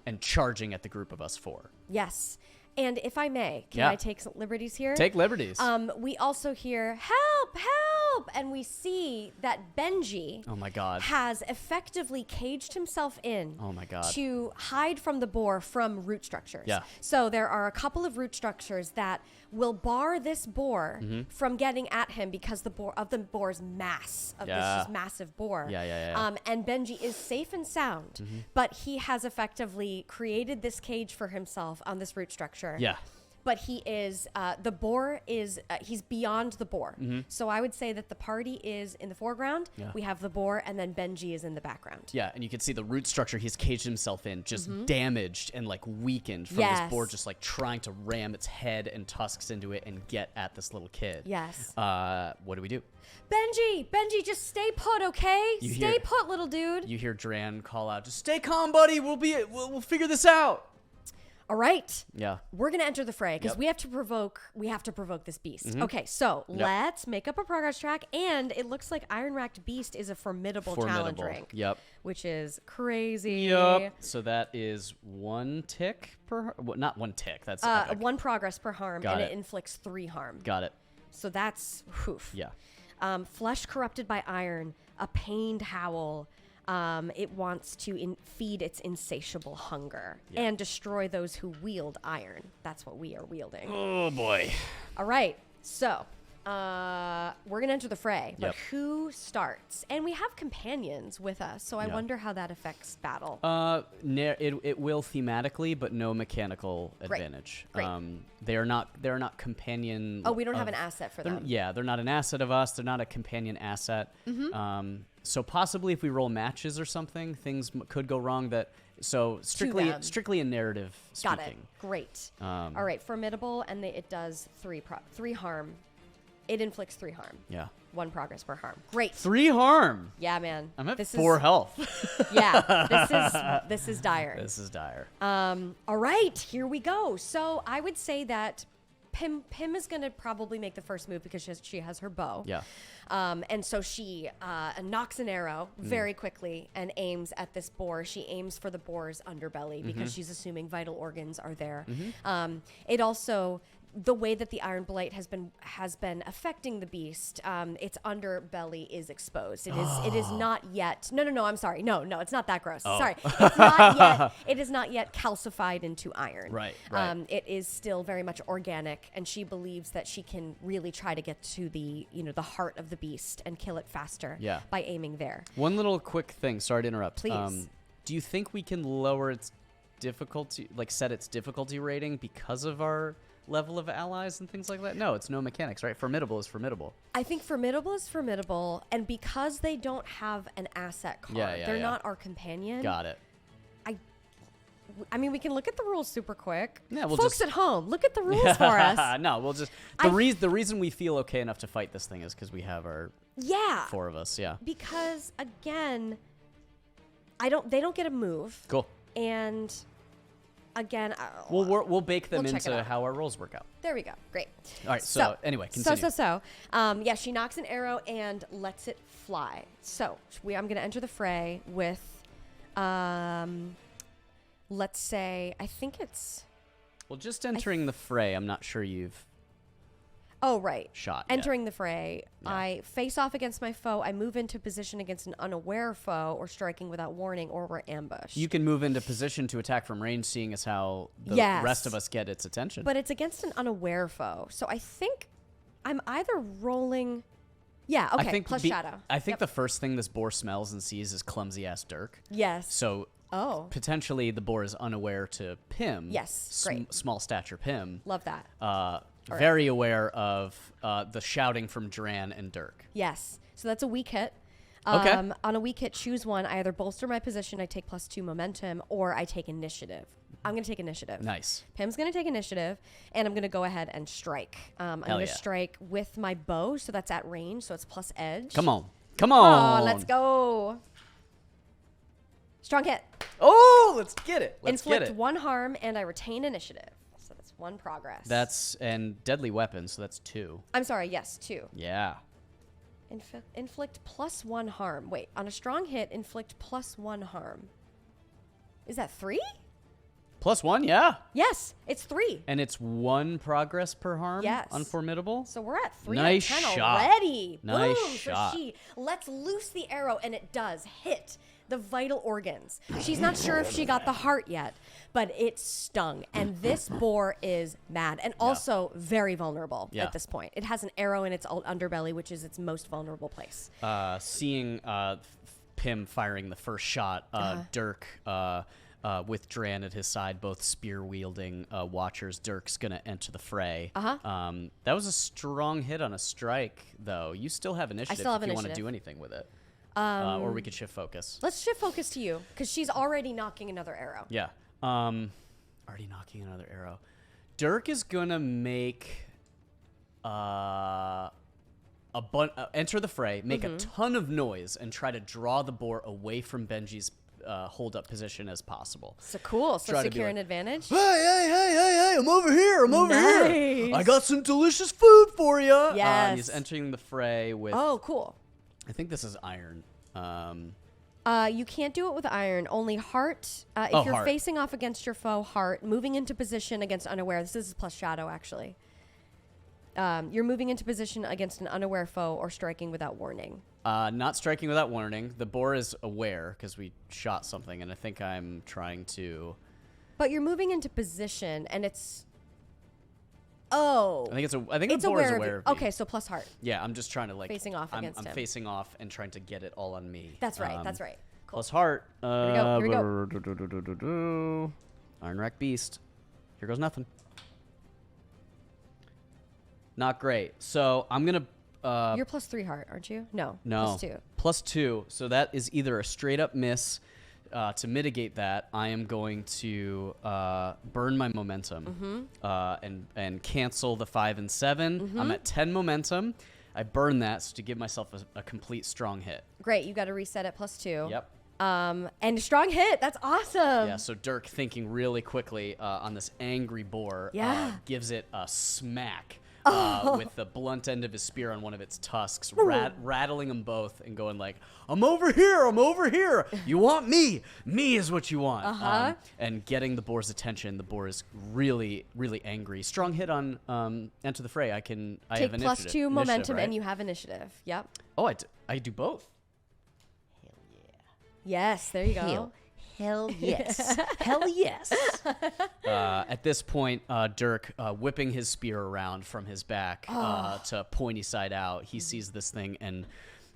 and charging at the group of us four. Yes. And if I may, can I take some liberties here? Take liberties. We also hear, help, help! And we see that Benji oh my God. has effectively caged himself in Oh my God. to hide from the boar from root structures. Yeah. So there are a couple of root structures that will bar this boar from getting at him because the boar's mass of this just massive boar. Yeah. And Benji is safe and sound, but he has effectively created this cage for himself on this root structure. Yeah. But he is, the boar is, he's beyond the boar. So I would say that the party is in the foreground. Yeah. We have the boar, and then Benji is in the background. Yeah, and you can see the root structure he's caged himself in just damaged and like weakened from this boar just like trying to ram its head and tusks into it and get at this little kid. Yes. What do we do? Benji, just stay put, okay? Stay put, little dude. You hear Dran call out, "Just stay calm, buddy. We'll figure this out." All right. Yeah. We're going to enter the fray because we have to provoke this beast. Okay, so let's make up a progress track. And it looks like Iron Racked Beast is a formidable challenge rank. Yep. Which is crazy. Yep. So that is 1 tick per... Well, not 1 tick. That's epic. 1 progress per harm, Got and it. it inflicts 3 harm. Got it. So that's... Oof. Yeah. Flesh corrupted by iron, a pained howl. It wants to feed its insatiable hunger and destroy those who wield iron. That's what we are wielding. Oh, boy. All right. So we're going to enter the fray. But who starts? And we have companions with us, so I wonder how that affects battle. It will thematically, but no mechanical advantage. Great. They're not companion. Oh, we don't have an asset for them. Yeah, they're not an asset of us. They're not a companion asset. So possibly if we roll matches or something, things could go wrong. Strictly a narrative speaking. Got it. Great. All right, formidable, and it does 3 harm. It inflicts 3 harm. Yeah. 1 progress per harm. Great. 3 harm. Yeah, man. I'm at 4 health. Yeah. This is dire. This is dire. All right, here we go. So I would say that Pim is going to probably make the first move because she has her bow. Yeah. And so she knocks an arrow very quickly and aims at this boar. She aims for the boar's underbelly because she's assuming vital organs are there. It also... The way that the Iron Blight has been affecting the beast, its underbelly is exposed. It is not yet. No. I'm sorry. No. It's not that gross. Sorry. It's not yet. It is not yet calcified into iron. Right. It is still very much organic, and she believes that she can really try to get to the heart of the beast and kill it faster. By aiming there. One little quick thing. Sorry to interrupt. Please. Do you think we can lower its difficulty, like set its difficulty rating because of our level of allies and things like that? No, it's no mechanics, right? Formidable is formidable. I think formidable is formidable, and because they don't have an asset card, they're not our companion. Got it. I mean, we can look at the rules super quick. Yeah, we'll folks at home, look at the rules for us. No, we'll just the reason we feel okay enough to fight this thing is because we have our 4 of us. Yeah. Because again, they don't get a move. Cool. And again, we'll bake them into how our rolls work out. There we go. Great. All right. So anyway, continue. She knocks an arrow and lets it fly. So I'm going to enter the fray with, let's say, I think it's. Well, just entering the fray. I'm not sure you've. Oh, right. Shot. Entering the fray, I face off against my foe. I move into position against an unaware foe, or striking without warning, or we're ambushed. You can move into position to attack from range, seeing as how the rest of us get its attention. But it's against an unaware foe. So I think I'm either rolling... Yeah, okay, plus shadow. I think the first thing this boar smells and sees is clumsy-ass Dirk. Yes. So potentially the boar is unaware to Pim. Yes, great. Small stature Pim. Love that. Very aware of the shouting from Duran and Dirk. Yes. So that's a weak hit. Okay. On a weak hit, choose one. I either bolster my position, I take +2 momentum, or I take initiative. I'm going to take initiative. Nice. Pim's going to take initiative, and I'm going to go ahead and strike. I'm going to strike with my bow, so that's at range, so it's plus edge. Come on. Come on. Oh, let's go. Strong hit. Oh, let's get it. Let's Inflict get it. 1 harm, and I retain initiative. So that's 1 progress. That's, and deadly weapon, so that's 2. I'm sorry, yes, 2. Yeah. Inflict +1 harm. Wait, on a strong hit, inflict +1 harm. Is that 3? +1, yeah. Yes, it's 3. And it's 1 progress per harm? Yes. Unformidable? So we're at 3 Nice out of 10 shot. already. Nice Boom, shot. So she lets loose the arrow, and it does hit the vital organs. She's not sure if she got the heart yet, but it stung. And this boar is mad and also very vulnerable at this point. It has an arrow in its underbelly, which is its most vulnerable place. Seeing Pim firing the first shot, Dirk, with Dran at his side, both spear-wielding watchers, Dirk's going to enter the fray. That was a strong hit on a strike, though. You still have initiative if you want to do anything with it. Or we could shift focus. Let's shift focus to you, because she's already knocking another arrow. Yeah. Already knocking another arrow. Dirk is going to make enter the fray, make a ton of noise, and try to draw the boar away from Benji's hold-up position as possible. So cool. So secure an advantage. Hey, I'm over here. I'm over here. I got some delicious food for you. Yes. He's entering the fray with... Oh, cool. I think this is iron. You can't do it with iron. Only heart. If you're facing off against your foe, heart. Moving into position against unaware. This is plus shadow, actually. You're moving into position against an unaware foe or striking without warning. Not striking without warning. The boar is aware because we shot something, and I think I'm trying to... But you're moving into position, and it's... Oh. I think the boar is aware of me. Okay, so plus heart. Yeah, I'm just trying to, like... Facing off against him. I'm facing off and trying to get it all on me. That's right, that's right. Cool. Plus heart. Here we go. Iron Rack Beast. Here goes nothing. Not great. So I'm going to... You're plus 3 heart, aren't you? No. No. Plus 2. Plus 2. So that is either a straight up miss. To mitigate that, I am going to burn my momentum and cancel the 5 and 7. I'm at 10 momentum. I burn that to give myself a complete strong hit. Great. You got to reset at plus 2. Yep. And a strong hit. That's awesome. Yeah, so Dirk, thinking really quickly on this angry boar, gives it a smack. With the blunt end of his spear on one of its tusks, rattling them both and going like, I'm over here, you want me, is what you want. And getting the boar's attention. The boar is really, really angry. Strong hit on enter the fray. I have initiative. Take plus 2 momentum, right? and you have initiative. Yep. Oh, I do both. Hell yeah. Yes, there you go. Hell yes. Hell yes. At this point, Dirk, whipping his spear around from his back to pointy side out, he sees this thing and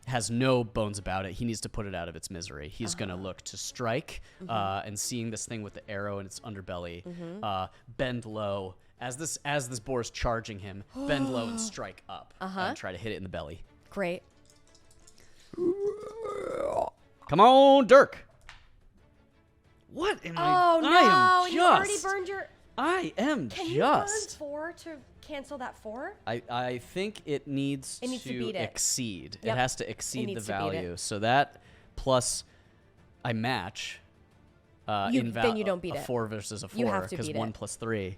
has no bones about it. He needs to put it out of its misery. He's going to look to strike, and seeing this thing with the arrow in its underbelly, bend low. As this boar is charging him, bend low and strike up and try to hit it in the belly. Great. Come on, Dirk. What am I? Oh no! You already burned your. I am Can you burn 4 to cancel that 4? I think it needs to beat it. exceed. Yep. It has to exceed the value. It. So that plus I match. Then you don't beat a it. 4 versus a 4. You have to because beat 1 it. plus 3.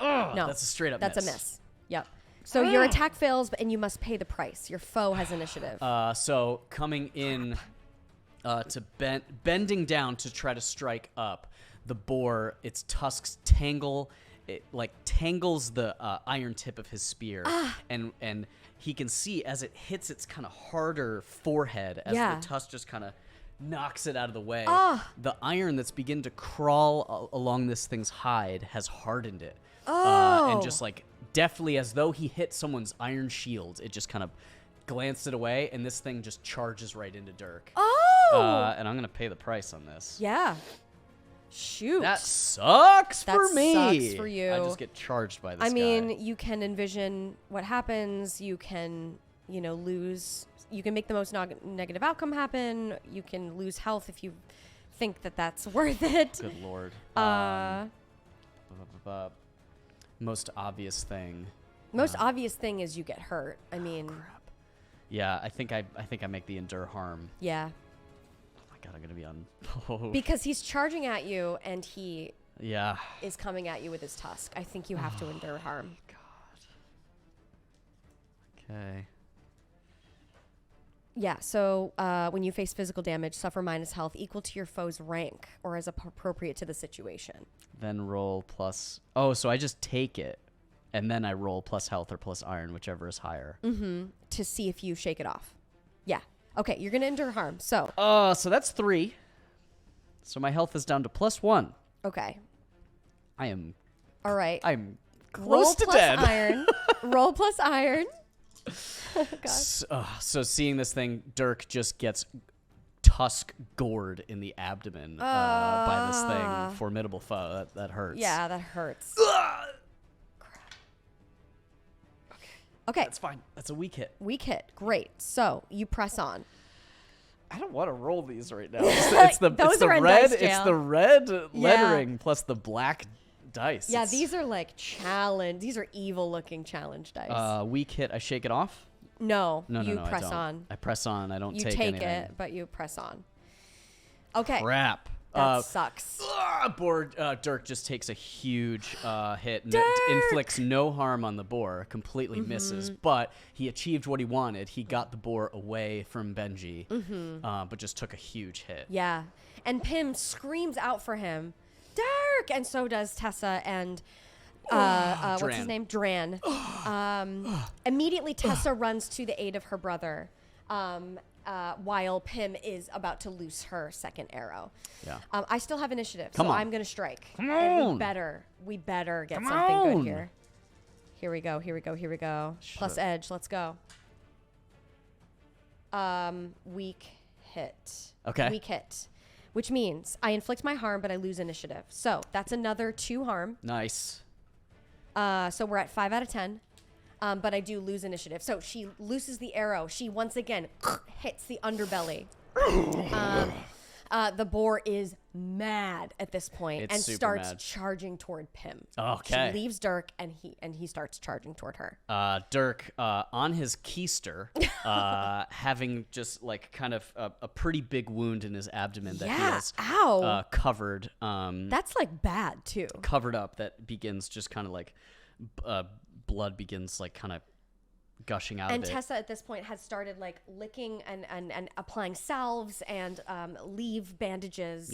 No, that's a straight up miss. That's a miss. Yep. So your attack fails, and you must pay the price. Your foe has initiative. So coming in. To bending down to try to strike up, the boar, its tusks tangles the iron tip of his spear, and he can see as it hits its kind of harder forehead as the tusk just kind of knocks it out of the way. The iron that's begun to crawl along this thing's hide has hardened it, and just like deftly as though he hit someone's iron shield, it just kind of glanced it away, and this thing just charges right into Dirk. And I'm going to pay the price on this. Yeah. Shoot. That sucks for me. That sucks for you. I just get charged by this guy. You can envision what happens. You can, lose, you can make the most negative outcome happen. You can lose health if you think that that's worth it. Good lord. Most obvious thing. Most obvious thing is you get hurt. I mean, crap. Yeah, I think I make the endure harm. Yeah. Oh my god, I'm gonna be on. Because he's charging at you and he yeah is coming at you with his tusk. I think you have to endure harm. God. Okay. Yeah, so when you face physical damage, suffer minus health equal to your foe's rank or as appropriate to the situation. Then roll plus... Oh, so I just take it, and then I roll plus health or plus iron, whichever is higher. Mm-hmm. To see if you shake it off. Yeah. Okay, you're going to endure harm, so... So that's 3. So my health is down to +1. Okay. I am... All right. I'm roll close to plus dead. Iron. Roll plus iron. Oh, God. So seeing this thing, Dirk just gets tusk gored in the abdomen by this thing. Formidable foe. That hurts. Yeah, that hurts. Crap. Okay. That's fine. That's a weak hit. Weak hit. Great. So you press on. I don't want to roll these right now. It's the red. It's the red lettering plus the black dice. Yeah, these are like challenge. These are evil looking challenge dice. Weak hit. I shake it off. No, you press I don't. on. I press on. I don't you take anything. it, but you press on. Okay. Crap. That sucks. Dirk just takes a huge hit and inflicts no harm on the boar, completely misses, but he achieved what he wanted. He got the boar away from Benji, but just took a huge hit. Yeah. And Pym screams out for him, Dirk! And so does Tessa and what's his name? Dran. Immediately, Tessa runs to the aid of her brother. While Pym is about to loose her second arrow. Yeah. I still have initiative, Come on. I'm going to strike. Come and on. we better get Come something on. good here. Here we go. Plus edge. Let's go. Weak hit. Okay. Weak hit. Which means I inflict my harm, but I lose initiative. So that's another 2 harm. Nice. So we're at 5 out of 10. But I do lose initiative. So she looses the arrow. She once again hits the underbelly. The boar is mad at this point and starts charging toward Pym. Okay. She leaves Dirk and he starts charging toward her. Dirk, on his keister, having just like kind of a pretty big wound in his abdomen that he has covered. That's like bad too. Covered up that begins just kind of like blood begins like kind of gushing out of it. And Tessa at this point has started like licking and applying salves and leave bandages.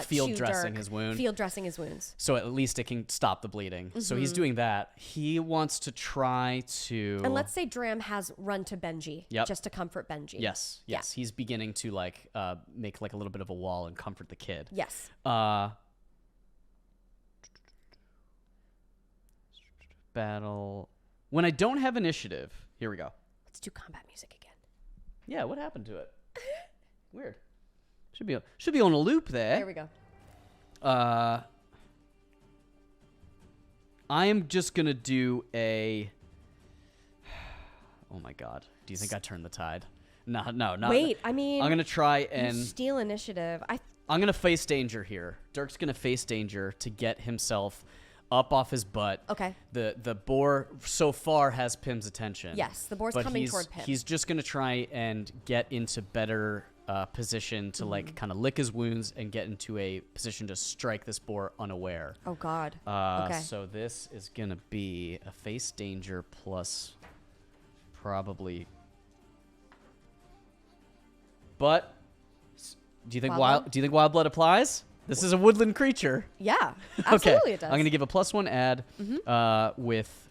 Field dressing his wound. Field dressing his wounds. So at least it can stop the bleeding. So he's doing that. He wants to try to... And let's say Dram has run to Benji just to comfort Benji. Yes. He's beginning to like make like a little bit of a wall and comfort the kid. Yes. Battle. When I don't have initiative, here we go. Let's do combat music again. Yeah, what happened to it? Weird. Should be on a loop there. There we go. I am just gonna do a... Oh my god. Do you think I turned the tide? No, not... Wait, I mean... I'm gonna try and... You steal initiative. I'm gonna face danger here. Dirk's gonna face danger to get himself up off his butt. Okay. The boar so far has Pym's attention. Yes, the boar's coming toward Pym. He's just gonna try and get into better position to like kind of lick his wounds and get into a position to strike this boar unaware. Oh god. Okay. So this is gonna be a face danger plus probably. But do you think wild blood applies? This is a woodland creature. Yeah, absolutely okay. It does. I'm going to give a +1 add with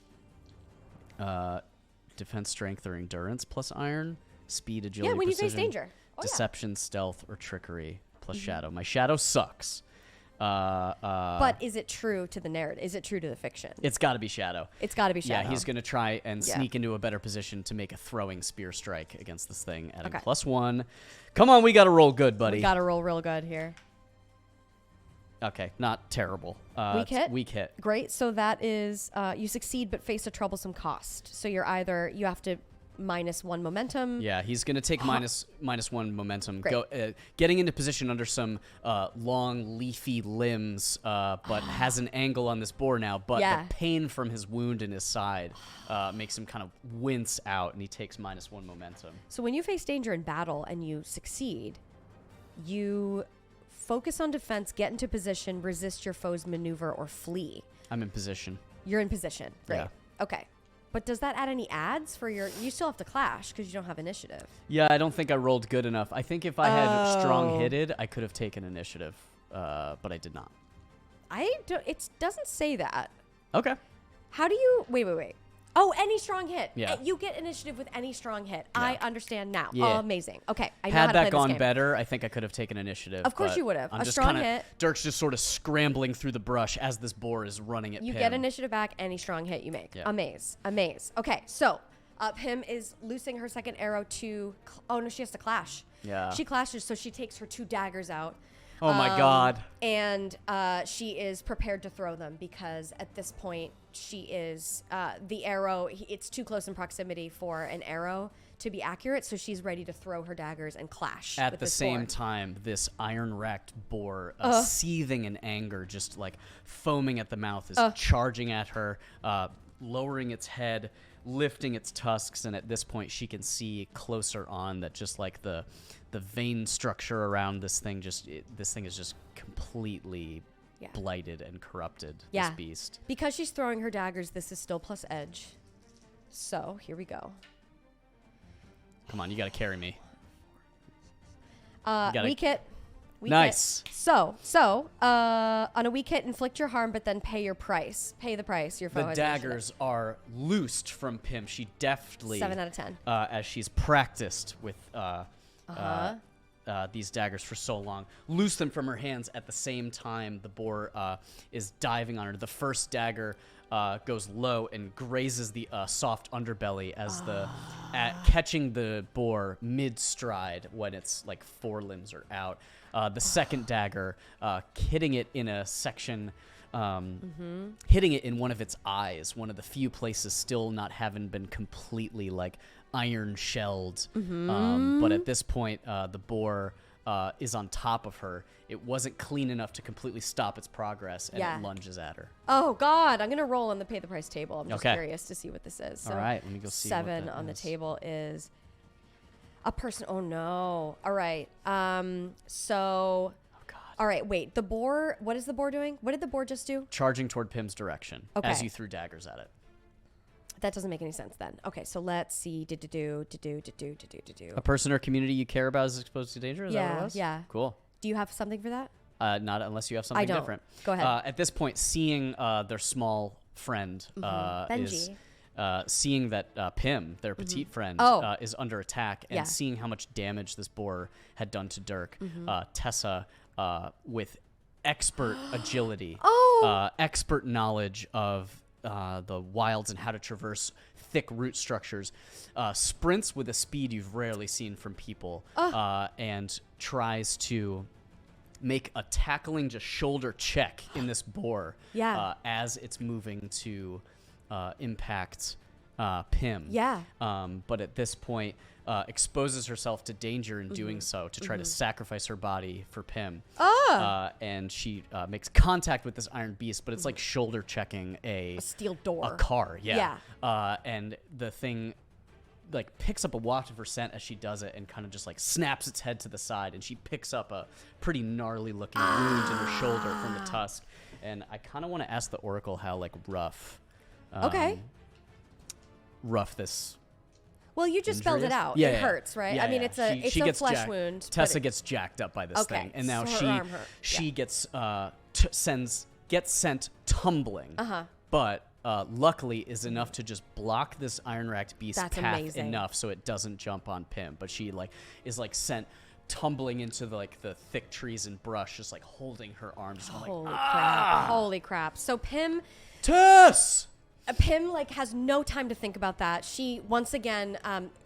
defense, strength, or endurance plus iron, speed, agility, when precision, you face danger. deception, stealth, or trickery plus shadow. My shadow sucks. But is it true to the narrative? Is it true to the fiction? It's got to be shadow. It's got to be shadow. Yeah, he's going to try and sneak into a better position to make a throwing spear strike against this thing at a +1. Come on, we got to roll good, buddy. We got to roll real good here. Okay, not terrible. Weak hit? Weak hit. Great. So that is, you succeed but face a troublesome cost. So you're either, you have to -1 momentum. Yeah, he's going to take -1 momentum. Great. Getting into position under some long, leafy limbs, but has an angle on this boar now. But the pain from his wound in his side makes him kind of wince out, and he takes -1 momentum. So when you face danger in battle and you succeed, you focus on defense, get into position, resist your foe's maneuver, or flee. I'm in position. You're in position. Great. Yeah. Okay. But does that add any adds for your... You still have to clash because you don't have initiative. Yeah, I don't think I rolled good enough. I think if I had strong hitted, I could have taken initiative, but I did not. It doesn't say that. Okay. How do you... Wait. Oh, any strong hit. Yeah. You get initiative with any strong hit. Yeah. I understand now. Yeah. Oh, amazing. Okay. I know Had how to play that this gone game. better, I think I could have taken initiative. Of course you would have. I'm A just strong kinda, hit. Dirk's just sort of scrambling through the brush as this boar is running at You Pim. get initiative back any strong hit you make. Yeah. Amaze. Okay, so Pim is loosing her second arrow to... Oh, no, she has to clash. Yeah. She clashes, so she takes her 2 daggers out. Oh my God. And she is prepared to throw them because at this point she is the arrow. It's too close in proximity for an arrow to be accurate, so she's ready to throw her daggers and clash. At with the this same boar. time, this iron-racked boar, seething in anger, just like foaming at the mouth, is charging at her, lowering its head, lifting its tusks, and at this point she can see closer on that just like the vein structure around this thing this thing is just completely blighted and corrupted. This beast. Because she's throwing her daggers, this is still plus edge. So here we go. Come on, you gotta carry me. Weak hit. Nice. So on a weak hit, inflict your harm, but then pay your price. Pay the price. Your foe The has daggers are loosed from Pim. She deftly, 7 out of 10. As she's practiced with these daggers for so long, loose them from her hands. At the same time, the boar is diving on her. The first dagger goes low and grazes the soft underbelly as catching the boar mid-stride when its like forelimbs are out. The second dagger hitting it in a section, hitting it in one of its eyes, one of the few places still not having been completely like iron shelled. But at this point, the boar is on top of her. It wasn't clean enough to completely stop its progress, and it lunges at her. Oh God, I'm gonna roll on the pay the price table. I'm just Okay. curious to see what this is. So All right, let me go see. 7 what that on the is. table is a person. Oh no. All right. So. Oh God. All right. Wait. The boar. What is the boar doing? What did the boar just do? Charging toward Pim's direction as you threw daggers at it. That doesn't make any sense then. Okay. So let's see. Do. A person or community you care about is exposed to danger? Is that what it was? Yeah. Cool. Do you have something for that? Not unless you have something I don't. different. Go ahead. At this point, seeing their small friend is Benji. seeing that Pim, their petite friend, is under attack, and seeing how much damage this boar had done to Dirk, Tessa, with expert agility, expert knowledge of the wilds and how to traverse thick root structures, sprints with a speed you've rarely seen from people, and tries to make a tackling just shoulder check in this boar as it's moving to impact Pim. Yeah. But at this point, exposes herself to danger in doing so to try to sacrifice her body for Pim. And she makes contact with this iron beast, but it's like shoulder checking a steel door. a car. And the thing like picks up a waft of her scent as she does it and kind of just like snaps its head to the side, and she picks up a pretty gnarly looking wound in her shoulder from the tusk. And I kind of want to ask the Oracle how like rough this. Well, you just spelled it out. Yeah, it hurts, right? Yeah, I mean, yeah. it's a flesh wound. Tessa gets jacked up by this thing, and now so her arm hurt. she gets gets sent tumbling. But luckily is enough to just block this iron-racked beast's path enough so it doesn't jump on Pim. But she like is like sent tumbling into the thick trees and brush, just like holding her arms. Holy crap! So Pim. Tess. Pim has no time to think about that. She once again.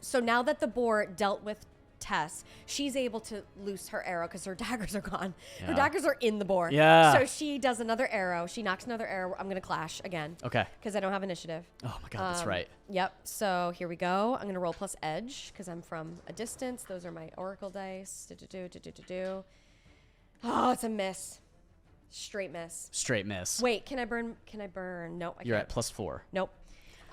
So now that the boar dealt with Tess, she's able to loose her arrow because her daggers are gone. Yeah. Her daggers are in the boar. Yeah. So she does another arrow. She knocks another arrow. I'm going to clash again. Okay. Because I don't have initiative. Oh my God, that's right. Yep. So here we go. I'm going to roll plus edge because I'm from a distance. Those are my oracle dice. Oh, it's a miss. Straight miss. Straight miss. Wait, can I burn? Nope, I You're can't. at +4. Nope.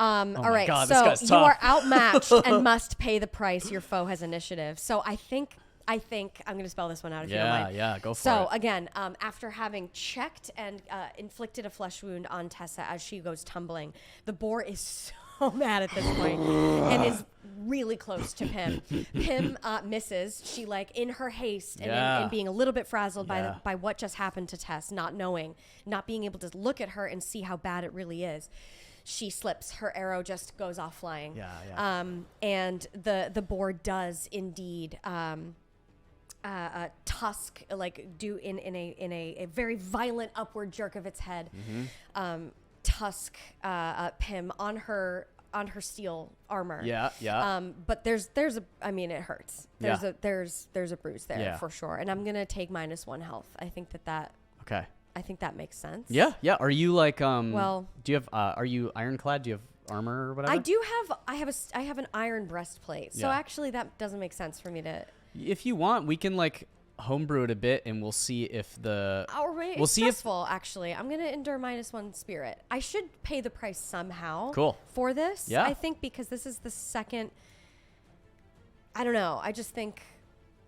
Oh all my right. God, this so guy's you tough. are outmatched and must pay the price your foe has initiative. So I think I'm going to spell this one out if you don't mind. Yeah, go for it. So again, after having checked and inflicted a flesh wound on Tessa as she goes tumbling, the boar is so mad at this point and is really close to Pim. Pim misses. She in her haste and being a little bit frazzled by what just happened to Tess, not knowing, not being able to look at her and see how bad it really is. She slips. Her arrow just goes off flying. Yeah. And the boar does indeed tusk, do in a very violent upward jerk of its head, tusk Pim on her steel armor. Yeah. But there's it hurts. There's a bruise there for sure. And I'm gonna take -1 health. I think that Okay. I think that makes sense. Yeah. Are you well, do you have are you ironclad? Do you have armor or whatever? I have an iron breastplate. So actually that doesn't make sense for me to. If you want, we can homebrew it a bit, and we'll see if We'll see stressful, actually. I'm gonna endure -1 spirit. I should pay the price somehow. Cool. For this. Yeah. I think because this is the second. I don't know. I just think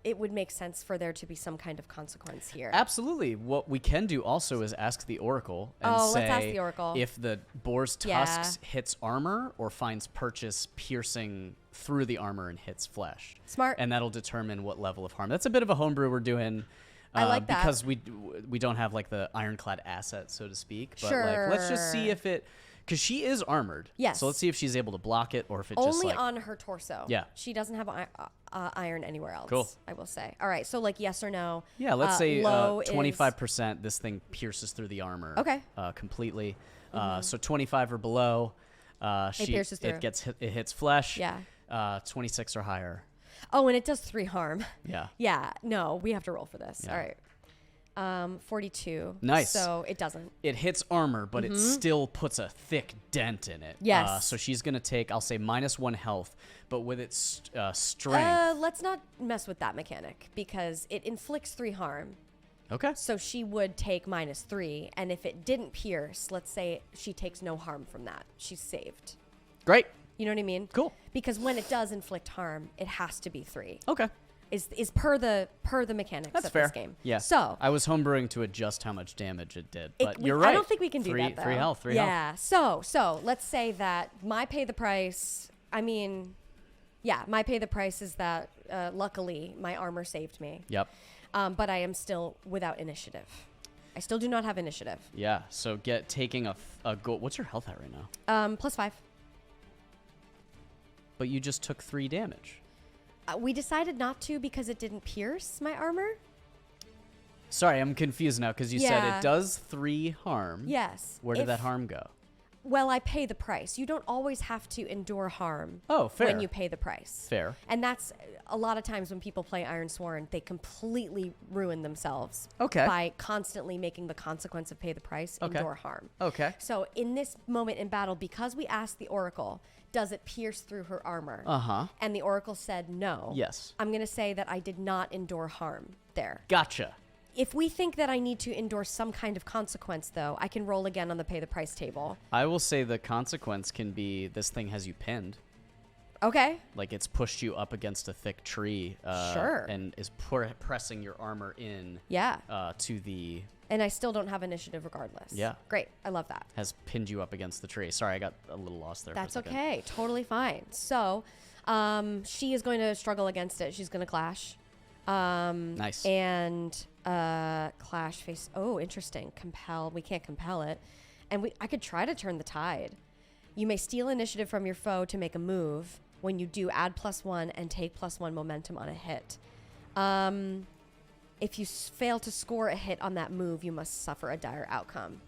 it would make sense for there to be some kind of consequence here. Absolutely. What we can do also is ask the oracle and say let's ask the oracle. if the boar's tusks hits armor or finds purchase piercing through the armor and hits flesh. Smart. And that'll determine what level of harm. That's a bit of a homebrew we're doing. I like that. Because we don't have the ironclad asset, so to speak. But sure. Let's just see if it, because she is armored. Yes. So let's see if she's able to block it or if it only just on her torso. Yeah. She doesn't have iron anywhere else. Cool. I will say. All right. So yes or no. Yeah. Let's say low 25%. This thing pierces through the armor. Okay. Completely. So 25 or below. It pierces through. It hits flesh. Yeah. 26 or higher. Oh, and it does 3 harm. Yeah. Yeah. No, we have to roll for this. Yeah. All right. 42. Nice. So it doesn't. It hits armor, but it still puts a thick dent in it. Yes. So she's going to take, I'll say, -1 health, but with its strength. Let's not mess with that mechanic because it inflicts 3 harm. Okay. So she would take -3. And if it didn't pierce, let's say she takes no harm from that. She's saved. Great. You know what I mean? Cool. Because when it does inflict harm, it has to be 3. Okay. Is per the mechanics That's of fair. this game. Yeah. So I was homebrewing to adjust how much damage it did, but you're right. I don't think we can do that though. 3 health. 3 health. Yeah. So let's say that my pay the price. My pay the price is that luckily my armor saved me. Yep. But I am still without initiative. I still do not have initiative. Yeah. So taking a goal. What's your health at right now? +5. But you just took 3 damage. We decided not to because it didn't pierce my armor. Sorry, I'm confused now because you said it does 3 harm. Yes. Where did that harm go? Well, I pay the price. You don't always have to endure harm. Oh, fair. When you pay the price. Fair. And that's a lot of times when people play Ironsworn, they completely ruin themselves. Okay. By constantly making the consequence of pay the price endure harm. Okay. So in this moment in battle, because we asked the Oracle, does it pierce through her armor? Uh-huh. And the Oracle said no. Yes. I'm going to say that I did not endure harm there. Gotcha. If we think that I need to endure some kind of consequence, though, I can roll again on the pay the price table. I will say the consequence can be this thing has you pinned. Okay. It's pushed you up against a thick tree. Sure. And is pressing your armor in. Yeah. To the. And I still don't have initiative regardless. Yeah. Great. I love that. Has pinned you up against the tree. Sorry, I got a little lost there. That's for a second. okay. Totally fine. So, she is going to struggle against it. She's going to clash. Nice. And clash face. Oh, interesting. Compel. We can't compel it. And I could try to turn the tide. You may steal initiative from your foe to make a move. When you do, add +1 and take +1 momentum on a hit. If you fail to score a hit on that move, you must suffer a dire outcome.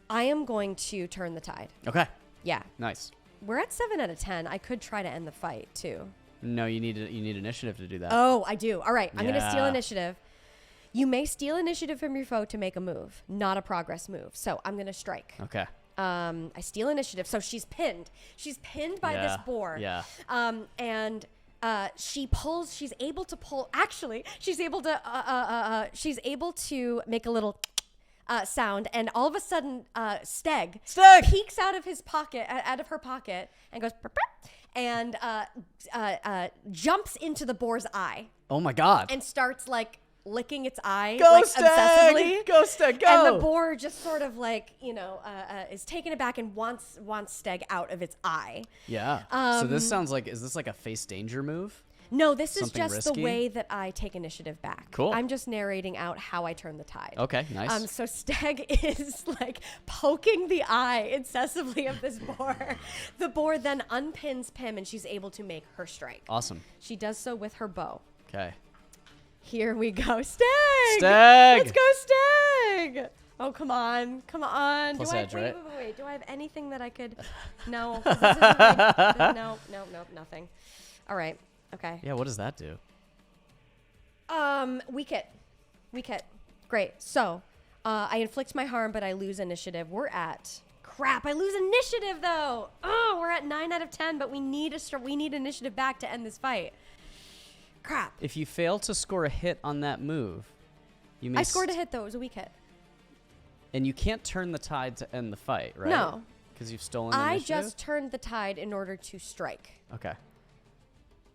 I am going to turn the tide. Okay. Yeah. Nice. We're at 7 out of 10. I could try to end the fight, too. No, you need initiative to do that. Oh, I do. All right. I'm going to steal Yeah. initiative. You may steal initiative from your foe to make a move, not a progress move. So I'm going to strike. Okay. I steal initiative. So she's pinned. She's pinned by this boar. Yeah. And she's able to pull. Actually, she's able to make a little sound, and all of a sudden, Steg peeks out of her pocket, and goes, burp, burp, and jumps into the boar's eye. Oh my God. And starts like licking its eye, Go, like Stag! obsessively. Go, Stag, go! And the boar just sort of like, is taken aback and wants Steg out of its eye. Yeah. So this sounds like, is this like a face danger move? No, this Something is just risky? the way that I take initiative back. Cool. I'm just narrating out how I turn the tide. Okay, nice. So Steg is like poking the eye incessantly of this boar. The boar then unpins Pim, and she's able to make her strike. Awesome. She does so with her bow. Okay. Here we go, Steg! Stag! Let's go, Steg! Oh, come on. Come on. Plus edge, right? Wait. Do I have anything that I could... No. 'Cause this isn't like... No, nothing. All right. Okay. Yeah, what does that do? Weak hit. Great. So, I inflict my harm, but I lose initiative. We're at... Crap, I lose initiative, though! Oh, we're at 9 out of 10, but we need initiative back to end this fight. Crap. If you fail to score a hit on that move, you may... I scored a hit, though. It was a weak hit. And you can't turn the tide to end the fight, right? No. Because you've stolen I initiative? just turned the tide in order to strike. Okay.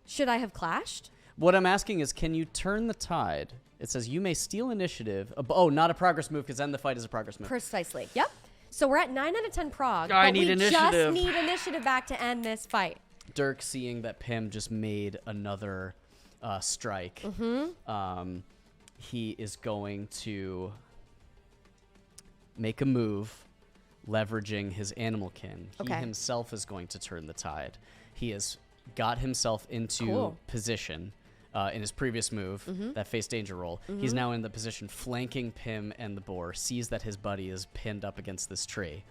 Should I have clashed? What I'm asking is, can you turn the tide? It says you may steal initiative. Not a progress move, because then the fight is a progress move. Precisely. Yep. So we're at 9 out of 10 prog. I but need we initiative. just need initiative back to end this fight. Dirk, seeing that Pim just made another strike, he is going to make a move leveraging his animal kin. He himself is going to turn the tide. He has got himself into position in his previous move, that face danger roll. He's now in the position flanking Pim and the boar, sees that his buddy is pinned up against this tree.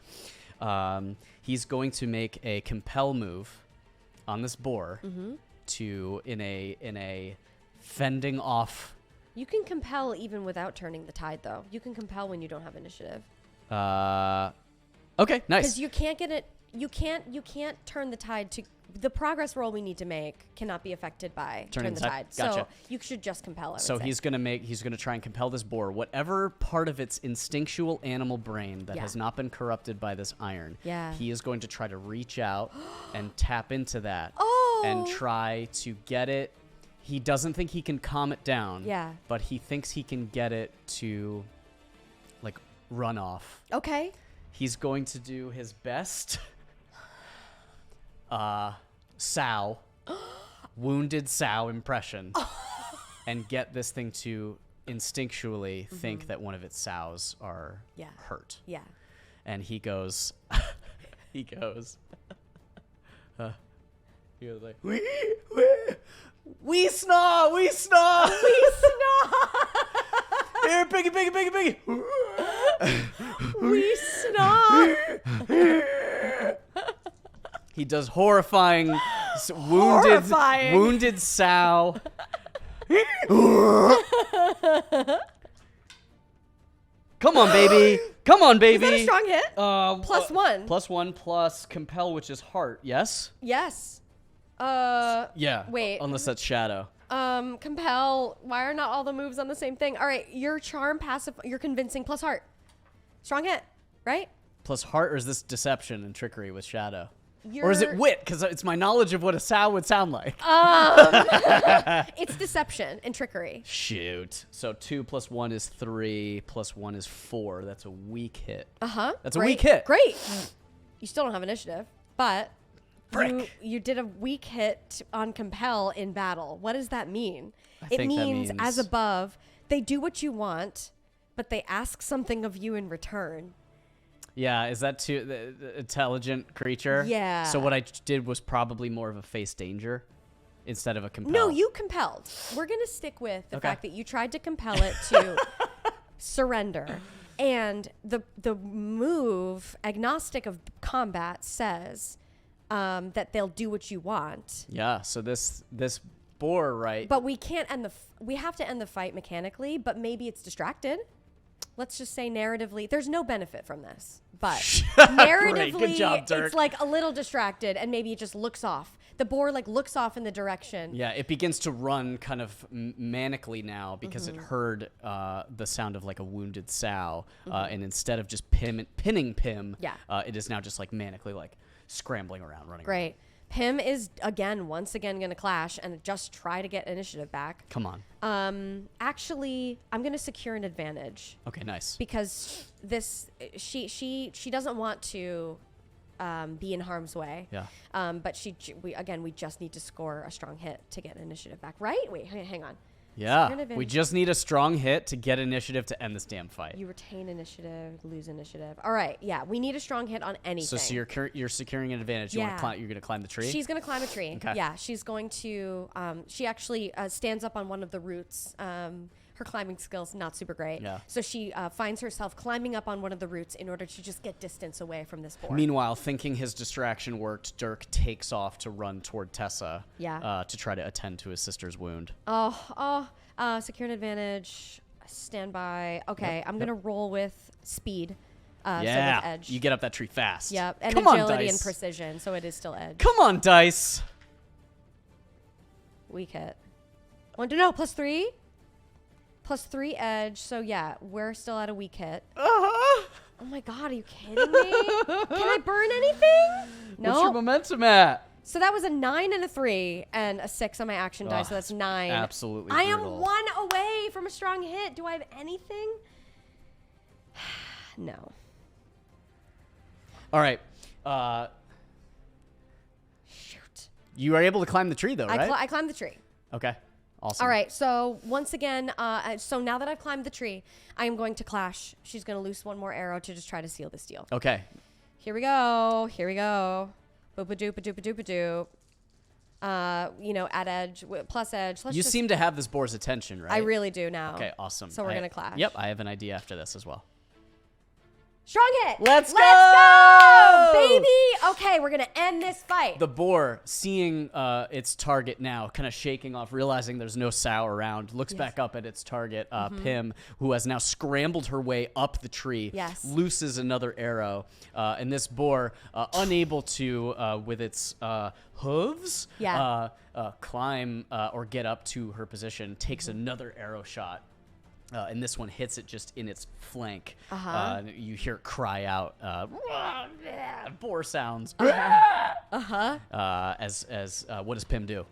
He's going to make a compel move on this boar to in a fending off. You can compel even without turning the tide, though. You can compel when you don't have initiative. Okay, nice. Because you can't get it. You can't turn the tide to... The progress roll we need to make cannot be affected by turn the tide. Gotcha. So you should just compel it. So he's gonna try and compel this boar. Whatever part of its instinctual animal brain that has not been corrupted by this iron, he is going to try to reach out and tap into that and try to get it. He doesn't think he can calm it down. Yeah. But he thinks he can get it to like run off. Okay. He's going to do his best. Sow, wounded sow impression, and get this thing to instinctually think that one of its sows are hurt. Yeah. And he goes, he goes like, we snaw. Here, piggy. We snaw. He does horrifying, wounded sow. Come on, baby. Is that a strong hit? +1. +1 plus compel, which is heart. Yes. Yes. Yeah. Wait. Unless that's shadow. Compel. Why are not all the moves on the same thing? All right. Your charm, passive. You're convincing. Plus heart. Strong hit, right? Plus heart, or is this deception and trickery with shadow? Or is it wit? Because it's my knowledge of what a sow would sound like. It's deception and trickery. Shoot. So 2 + 1 is 3, + 1 is 4. That's a weak hit. That's Great. a weak hit. Great. You still don't have initiative, but Frick. you did a weak hit on compel in battle. What does that mean? It think that means, means as above, they do what you want, but they ask something of you in return. Yeah, is that too the intelligent creature? Yeah. So what I did was probably more of a face danger instead of a compel. No, you compelled. We're going to stick with the fact that you tried to compel it to surrender. And the move, agnostic of combat, says that they'll do what you want. Yeah. So this boar, right? But we can't we have to end the fight mechanically, but maybe it's distracted. Let's just say narratively, there's no benefit from this, but narratively, Good job, Dirk. it's like a little distracted, and maybe it just looks off. The boar like looks off in the direction. Yeah, it begins to run kind of manically now because it heard the sound of like a wounded sow, and instead of just pinning Pim, it is now just like manically like scrambling around, running. Great. Pim is once again going to clash and just try to get initiative back. Come on. Actually, I'm going to secure an advantage. Okay, nice. Because she doesn't want to be in harm's way. Yeah. But we just need to score a strong hit to get initiative back, right? Wait, hang on. Yeah. We just need a strong hit to get initiative to end this damn fight. You retain initiative, lose initiative. All right. Yeah, we need a strong hit on anything. So you're securing an advantage. You're going to climb the tree? She's going to climb a tree. Okay. Yeah, she's going to she actually stands up on one of the roots. Her climbing skills not super great. Yeah. So she finds herself climbing up on one of the roots in order to just get distance away from this boar. Meanwhile, thinking his distraction worked, Dirk takes off to run toward Tessa. Yeah. To try to attend to his sister's wound. Secure an advantage. Stand by. Okay, I'm gonna roll with speed. So with edge. You get up that tree fast. Yep, and Come on, agility dice. and precision, so it is still edge. Come on, dice. Weak hit. +3. +3 edge. So yeah, we're still at a weak hit. Oh my god, are you kidding me? Can I burn anything? No. What's your momentum at? So that was a 9 and a 3 and a 6 on my action die, so that's 9. Absolutely I brutal. am 1 away from a strong hit. Do I have anything? No. All right. Shoot. You are able to climb the tree, though, right? I climbed the tree. Okay. Awesome. All right. So once again, so now that I've climbed the tree, I am going to clash. She's going to loose one more arrow to just try to seal this deal. Okay. Here we go. Boop-a-doop-a-doop-a-doop-a-doop. At edge, plus edge. You seem to have this boar's attention, right? I really do now. Okay, awesome. So we're going to clash. Yep, I have an idea after this as well. Strong hit. Let's go! Baby. Okay, we're going to end this fight. The boar, seeing its target now, kind of shaking off, realizing there's no sow around, looks back up at its target, Pim, who has now scrambled her way up the tree, looses another arrow, and this boar, unable to, with its hooves, climb or get up to her position, takes another arrow shot. And this one hits it just in its flank. You hear it cry out, boar sounds. As what does Pim do?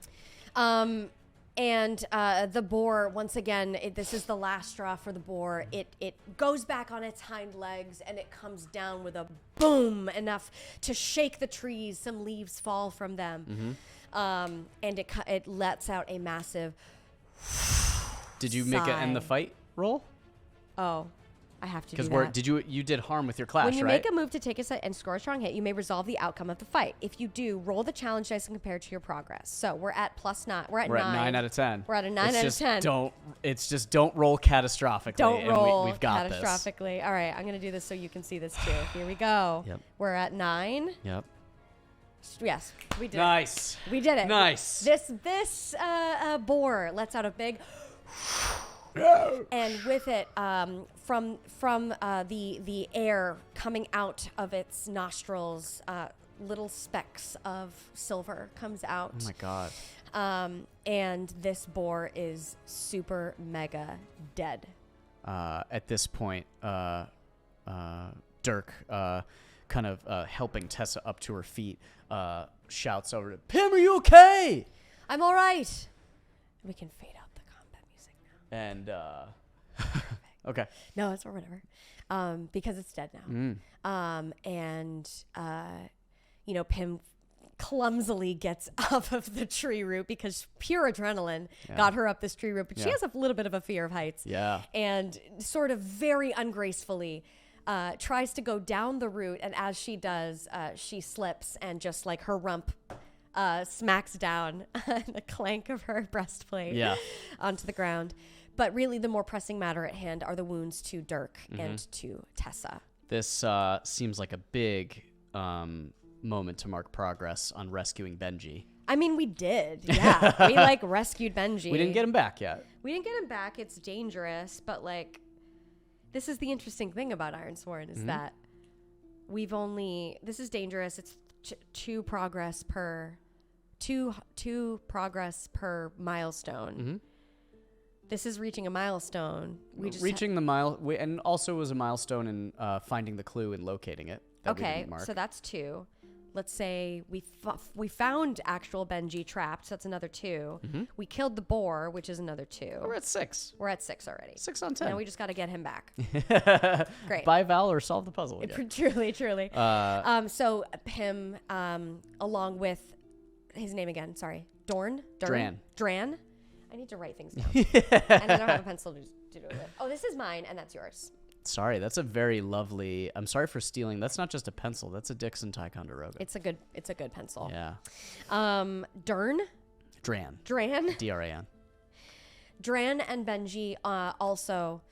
And the boar, once again, this is the last straw for the boar. It goes back on its hind legs and it comes down with a boom, enough to shake the trees. Some leaves fall from them. And it lets out a massive Did you make it end the fight roll? Oh, I have to do that. Because you did harm with your clash, right? When you make a move to take a side and score a strong hit, you may resolve the outcome of the fight. If you do, roll the challenge dice and compare it to your progress. So we're at +9. We're at 9. We're at 9 out of 10. We're at a 9 out of 10. Don't roll catastrophically. Don't roll we've got catastrophically. This. All right, I'm gonna do this so you can see this too. Here we go. Yep. We're at 9. Yep. Yes, we did. Nice. It. We did it. Nice. This boar lets out a big. And with it, from the air coming out of its nostrils, little specks of silver comes out. Oh my god. And this boar is super mega dead. At this point, Dirk, kind of helping Tessa up to her feet, shouts over to Pim, "Are you okay?" I'm all right. We can fade out the combat music now. And okay. No, it's or whatever. Because it's dead now. Pim clumsily gets off of the tree root because pure adrenaline got her up this tree root, but she has a little bit of a fear of heights. Yeah. And sort of very ungracefully tries to go down the root, and as she does, she slips and just like her rump smacks down the clank of her breastplate onto the ground. But really the more pressing matter at hand are the wounds to Dirk and to Tessa. This seems like a big moment to mark progress on rescuing Benji. I mean, we did. Yeah. We like rescued Benji. We didn't get him back yet. We didn't get him back. It's dangerous. But like, this is the interesting thing about Ironsworn is that this is dangerous. It's two progress per milestone. This is reaching a milestone. Reaching the mile, and also was a milestone in finding the clue and locating it. Okay, so that's 2. Let's say we found actual Benji trapped. So that's another 2. We killed the boar, which is another 2. We're at 6. We're at 6 already. 6 on 10. Now we just got to get him back. Great. Buy Valor, solve the puzzle again. Truly. So him, along with his name again. Sorry, Dran. I need to write things down, and I don't have a pencil to do it with. Oh, this is mine, and that's yours. Sorry, that's a very lovely. I'm sorry for stealing. That's not just a pencil. That's a Dixon Ticonderoga. It's a good pencil. Yeah. Dran. Dran. Dran and Benji also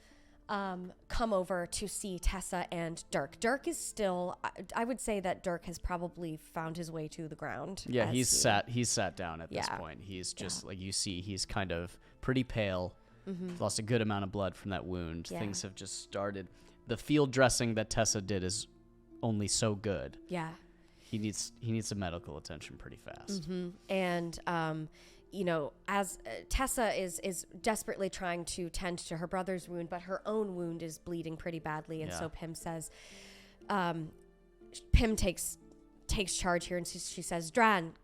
come over to see Tessa and Dirk. Dirk is still. I would say that Dirk has probably found his way to the ground. Yeah, he's sat down at this point. He's just like you see. He's kind of pretty pale. Lost a good amount of blood from that wound. Yeah. Things have just started. The field dressing that Tessa did is only so good. Yeah. He needs some medical attention pretty fast. And as Tessa is desperately trying to tend to her brother's wound, but her own wound is bleeding pretty badly. And so Pym says, Pym takes charge here, and she says, Dran,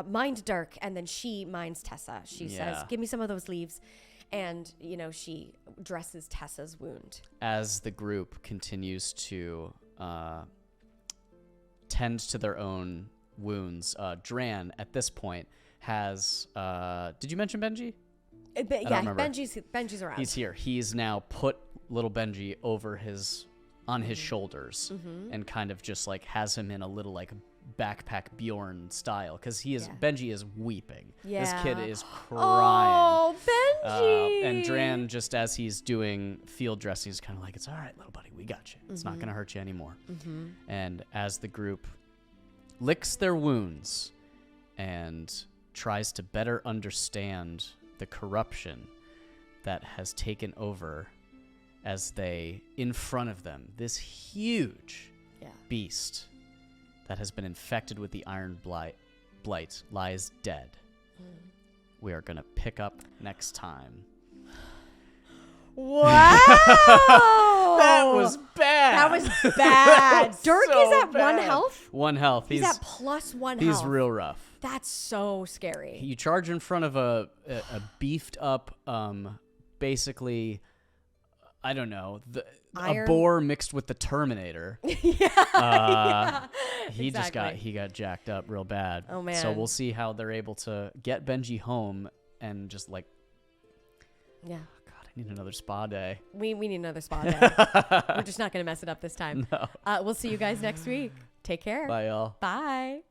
mind Dirk, and then she minds Tessa. She says, give me some of those leaves. And, she dresses Tessa's wound. As the group continues to tend to their own wounds, Dran, at this point, has... did you mention Benji? Benji's around. He's here. He's now put little Benji on his shoulders and kind of just like has him in a little like backpack Bjorn style because Benji is weeping. Yeah. This kid is crying. Oh, Benji! And Dran, just as he's doing field dressing, is kind of like, it's all right, little buddy, we got you. It's not going to hurt you anymore. And as the group licks their wounds and tries to better understand the corruption that has taken over as in front of them, this huge beast that has been infected with the Iron Blight lies dead. We are going to pick up next time. Wow! That was bad. Dirk So is at bad. 1 health? 1 health. He's at plus 1 health. He's real rough. That's so scary. You charge in front of a beefed up, basically, I don't know, a boar mixed with the Terminator. He got jacked up real bad. Oh man! So we'll see how they're able to get Benji home and just like, God, I need another spa day. We need another spa day. We're just not gonna mess it up this time. No. We'll see you guys next week. Take care. Bye, y'all. Bye.